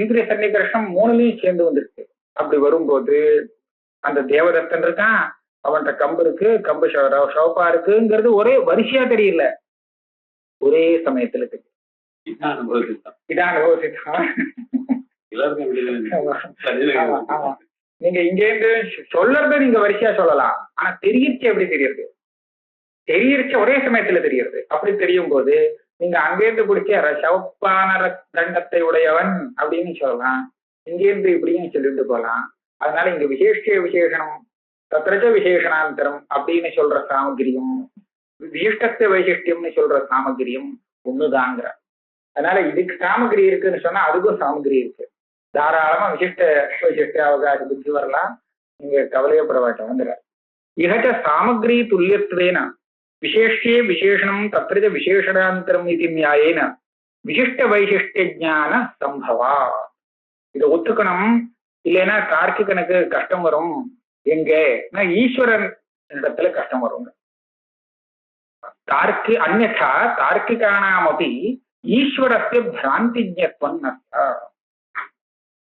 இந்திரிய சன்னிகர்ஷம் மூணுலையும் சேர்ந்து வந்துருக்கு. அப்படி வரும்போது அந்த தேவதத்தன் இருக்கான், அவன்கிட்ட கம்பு இருக்கு, கம்பு ஷவப்பா இருக்குங்கிறது ஒரே வரிசையா தெரியல, ஒரே சமயத்துல தெரியும். இதான் அனுபவசித்தான். நீங்க இங்க இருந்து சொல்றத நீங்க வரிசையா சொல்லலாம், ஆனா தெரியச்சு எப்படி தெரியுது? தெரியச்சு ஒரே சமயத்துல தெரியுது. அப்படி தெரியும் போது நீங்க அங்கேருந்து பிடிச்ச சவப்பான தண்டத்தை உடையவன் அப்படின்னு சொல்லலாம், இங்கேருந்து இப்படின்னு சொல்லிட்டு போகலாம். அதனால இங்க விசேஷ விசேஷனம், தத்ரஜ விசேஷனாந்தரம் அப்படின்னு சொல்ற சாமகிரியும் விசிஷ்டத்தை வைசிஷ்டியம்னு சொல்ற சாமகிரியும் ஒண்ணுதாங்கிற. அதனால இதுக்கு சாமகிரி இருக்குன்னு சொன்னா அதுக்கும் சாமகிரி இருக்கு. தாராளமா விசிஷ்ட வைசிஷ்ட அவகாச புத்தி வரலாம், நீங்க கவலையப்பட வேண்டாம். வந்துடுற இகச்ச சாமகிரி துல்லியத்துவேன விசேஷே விசேஷனம் தத்ரஜ விசேஷனாந்தரம் இது நியாயேன விசிஷ்ட வைசிஷ்ட ஞான சம்பவா. இதை ஒத்துக்கணும், இல்லைன்னா தார்க்கிகனுக்கு கஷ்டம் வரும். எங்க ஈஸ்வரன் இடத்துல கஷ்டம் வரும். அந்நா தார்க்கிகானாம் அப்படி ஈஸ்வரஸ்ய பிராந்திஜத்வம் நஸ்தா.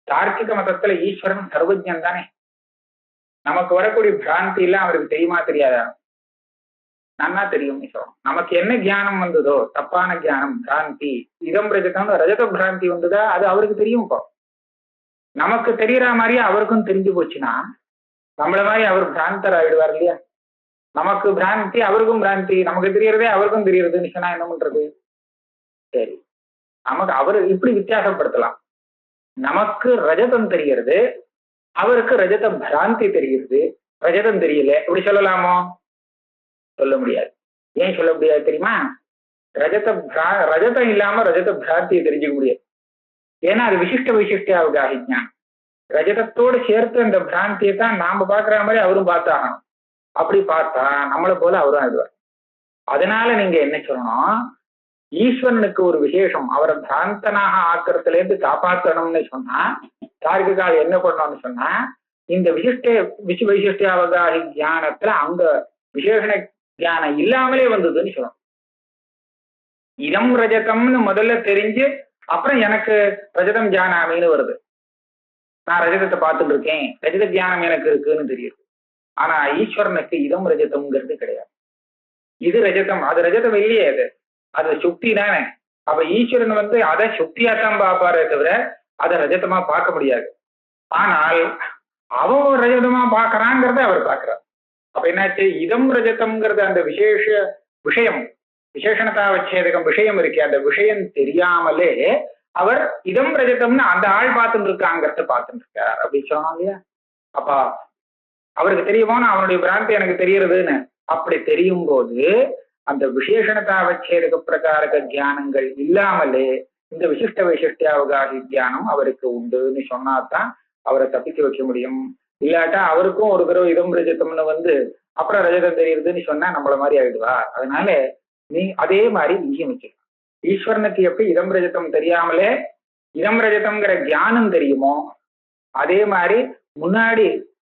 தார்க்கிக மதத்துல ஈஸ்வரன் சர்வஜன் தானே. நமக்கு வரக்கூடிய பிராந்தி எல்லாம் அவருக்கு தெரியுமா தெரியாதா? நன்னா தெரியும். நமக்கு என்ன ஞானம் வந்ததோ, தப்பான ஞானம், பிராந்தி, இதம் ரஜதம் ரஜத பிராந்தி வந்ததா, அது அவருக்கு தெரியும். இப்போ நமக்கு தெரியற மாதிரியே அவருக்கும் தெரிஞ்சு போச்சுன்னா நம்மள மாதிரி அவர் பிராந்தர் ஆயிடுவார் இல்லையா? நமக்கு பிராந்தி, அவருக்கும் பிராந்தி, நமக்கு தெரியறதே அவருக்கும் தெரியறதுன்னு சொன்னா என்ன பண்றது? சரி, நமக்கு அவரு இப்படி வித்தியாசப்படுத்தலாம். நமக்கு ரஜதம் தெரிகிறது, அவருக்கு ரஜத பிராந்தி தெரிகிறது, ரஜதம் தெரியல, இப்படி சொல்லலாமோ? சொல்ல முடியாது. ஏன் சொல்ல முடியாது தெரியுமா? ரஜதம் இல்லாம ரஜத பிராந்தியை தெரிஞ்சுக்க முடியாது. ஏன்னா அது விசிஷ்ட வைசிஷ்டியாவுக்கு ஞானம். ரஜதத்தோடு சேர்த்து அந்த பிராந்தியை தான் நாம பாக்குற மாதிரி அவரும் பார்த்தாகணும். அப்படி பார்த்தா நம்மளை போல அவரும் ஆயிடுவார். அதனால நீங்க என்ன சொல்லணும்? ஈஸ்வரனுக்கு ஒரு விசேஷம், அவரை பிராந்தனாக ஆக்கிறதுல இருந்து காப்பாற்றணும்னு சொன்னா தார்க்கிகால் என்ன பண்ணணும்னு சொன்னா, இந்த வைசிஷ்ட அவகாசி தியானத்துல அங்க விசேஷண தியானம் இல்லாமலே வந்ததுன்னு சொல்லணும். இதம் ரஜதம்னு முதல்ல தெரிஞ்சு அப்புறம் எனக்கு ரஜதம் தியானாமின்னு வருது. நான் ரஜதத்தை பார்த்துட்டு இருக்கேன், ரஜத தியானம் எனக்கு இருக்குன்னு தெரியுது. ஆனா ஈஸ்வரனுக்கு இதம் ரஜதம்ங்கிறது கிடையாது. இது ரஜதம், அது ரஜதம் இல்லையே, அது சுக்தி தானே. அப்ப ஈஸ்வரன் அதை சுக்தியாத்தான் பார்ப்பாரே தவிர அதை ரஜதமா பார்க்க முடியாது. ஆனால் அவன் ரஜதமா பார்க்கறாங்கிறத அவர் பார்க்கிறார். அப்ப என்னாச்சு? இதம் ரஜதம்ங்கிறது அந்த விசேஷ விஷயம், விசேஷணதாவச்சேதகம் விஷயம் இருக்கே, அந்த விஷயம் தெரியாமலே அவர் இதம் ரஜதம்னு அந்த ஆள் பார்த்துட்டு இருக்காங்கிறத பார்த்துட்டு இருக்கார் அப்படின்னு சொன்னோம் இல்லையா? அப்ப அவருக்கு தெரியுமோன்னு அவனுடைய பிராந்தி எனக்கு தெரியறதுன்னு அப்படி தெரியும் போது அந்த விசேஷணதாவச்சேதக பிரகாரக தியானங்கள் இல்லாமலே இந்த விசிஷ்ட வைசிஷ்டியாவகாசி தியானம் அவருக்கு உண்டுன்னு சொன்னாதான் அவரை தப்பிக்க வைக்க முடியும். இல்லாட்டா அவருக்கும் ஒரு தடவை இதம் ரஜதம்னு அப்புறம் ரஜதம் தெரியுதுன்னு சொன்னா நம்மள மாதிரி ஆயிடுவார். அதனால நீ அதே மாதிரி இங்கேயும் வச்சுக்கலாம். ஈஸ்வரனுக்கு எப்படி இதம் ரஜதம் தெரியாமலே இதம் ரஜதம்ங்கிற தியானம் தெரியுமோ, அதே மாதிரி முன்னாடி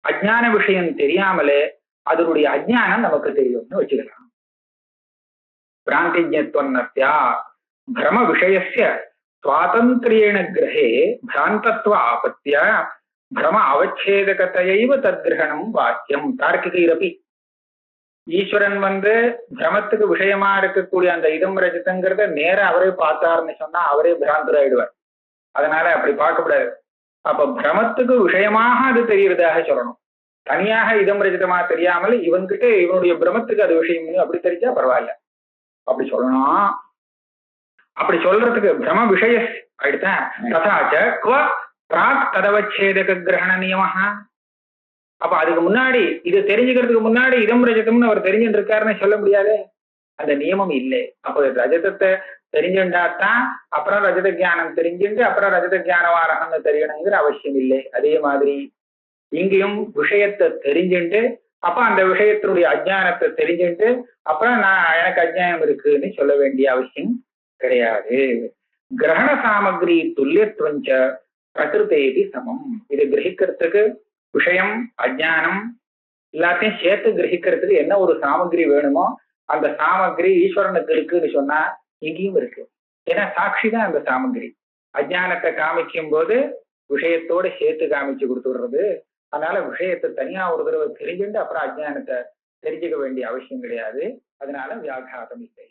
அஜ்ஞான விஷயம் தெரியாமலே அதனுடைய அஜ்ஞானம் நமக்கு தெரியும்னு வச்சுக்கலாம். பிராந்திஜத்வன்னஸ்யா பிரம விஷயஸ்ய சுவாதந்திரேண கிரகே பிராந்தத்வ ஆபத்திய பிரம அவச்சேதகத்தையைவ தத்கிரகணம் வாக்கியம் தார்க்கிகைரபி. ஈஸ்வரன் பிரமத்துக்கு விஷயமா இருக்கக்கூடிய அந்த இதம் ரஜதங்கிறத நேர அவரே பார்த்தாருன்னு சொன்னா அவரே பிராந்தராயிடுவார். அதனால அப்படி பார்க்கக்கூடாது. அப்ப பிரமத்துக்கு விஷயமாக அது தெரியறதாக சொல்லணும். தனியாக இதம் ரஜிதமா தெரியாமல் இவன்கிட்ட இவனுடைய பிரமத்துக்கு அது விஷயம் அப்படி தெரிஞ்சா பரவாயில்ல, அப்படி சொல்லணும். அப்படி சொல்றதுக்கு பிரம விஷய ஆயிடுத்தேன். ததாச்ச குவ பிராக் ததவச்சேதக கிரகண நியமஹா. அப்ப அதுக்கு முன்னாடி இது தெரிஞ்சுக்கிறதுக்கு முன்னாடி இதம் ரஜதம்னு அவர் தெரிஞ்சுட்டு இருக்காருன்னு சொல்ல முடியாது, அந்த நியமம் இல்லை. அப்போ ரஜதத்தை தெரிஞ்சுட்டாத்தான் அப்புறம் ரஜத ஜானம் தெரிஞ்சுட்டு அப்புறம் ரஜத ஜானவாரகம்னு தெரியணுங்கிற அவசியம் இல்லை. அதே மாதிரி இங்கேயும் விஷயத்தை தெரிஞ்சுட்டு அப்ப அந்த விஷயத்தினுடைய அஜ்ஞானத்தை தெரிஞ்சுட்டு அப்புறம் நான் எனக்கு அஜ்ஞானம் இருக்குன்னு சொல்ல வேண்டிய அவசியம் கிடையாது. கிரகண சாமகிரி துல்லியத்துவஞ்ச பிரகிருதேதி சமம். இது கிரகிக்கிறதுக்கு விஷயம் அஜானம் எல்லாத்தையும் சேர்த்து கிரகிக்கிறதுக்கு என்ன ஒரு சாமகிரி வேணுமோ அந்த சாமகிரி ஈஸ்வரனுக்கு இருக்குன்னு சொன்னா இங்கேயும் இருக்கு. ஏன்னா சாட்சி தான் அந்த சாமகிரி. அஜானத்தை காமிக்கும் போது விஷயத்தோட சேர்த்து காமிச்சு கொடுத்துடுறது. அதனால விஷயத்தை தனியா ஒரு தடவை தெரிஞ்சுட்டு அப்புறம் அஜானத்தை தெரிஞ்சுக்க வேண்டிய அவசியம் கிடையாது. அதனால வியாகாதம் இல்லை.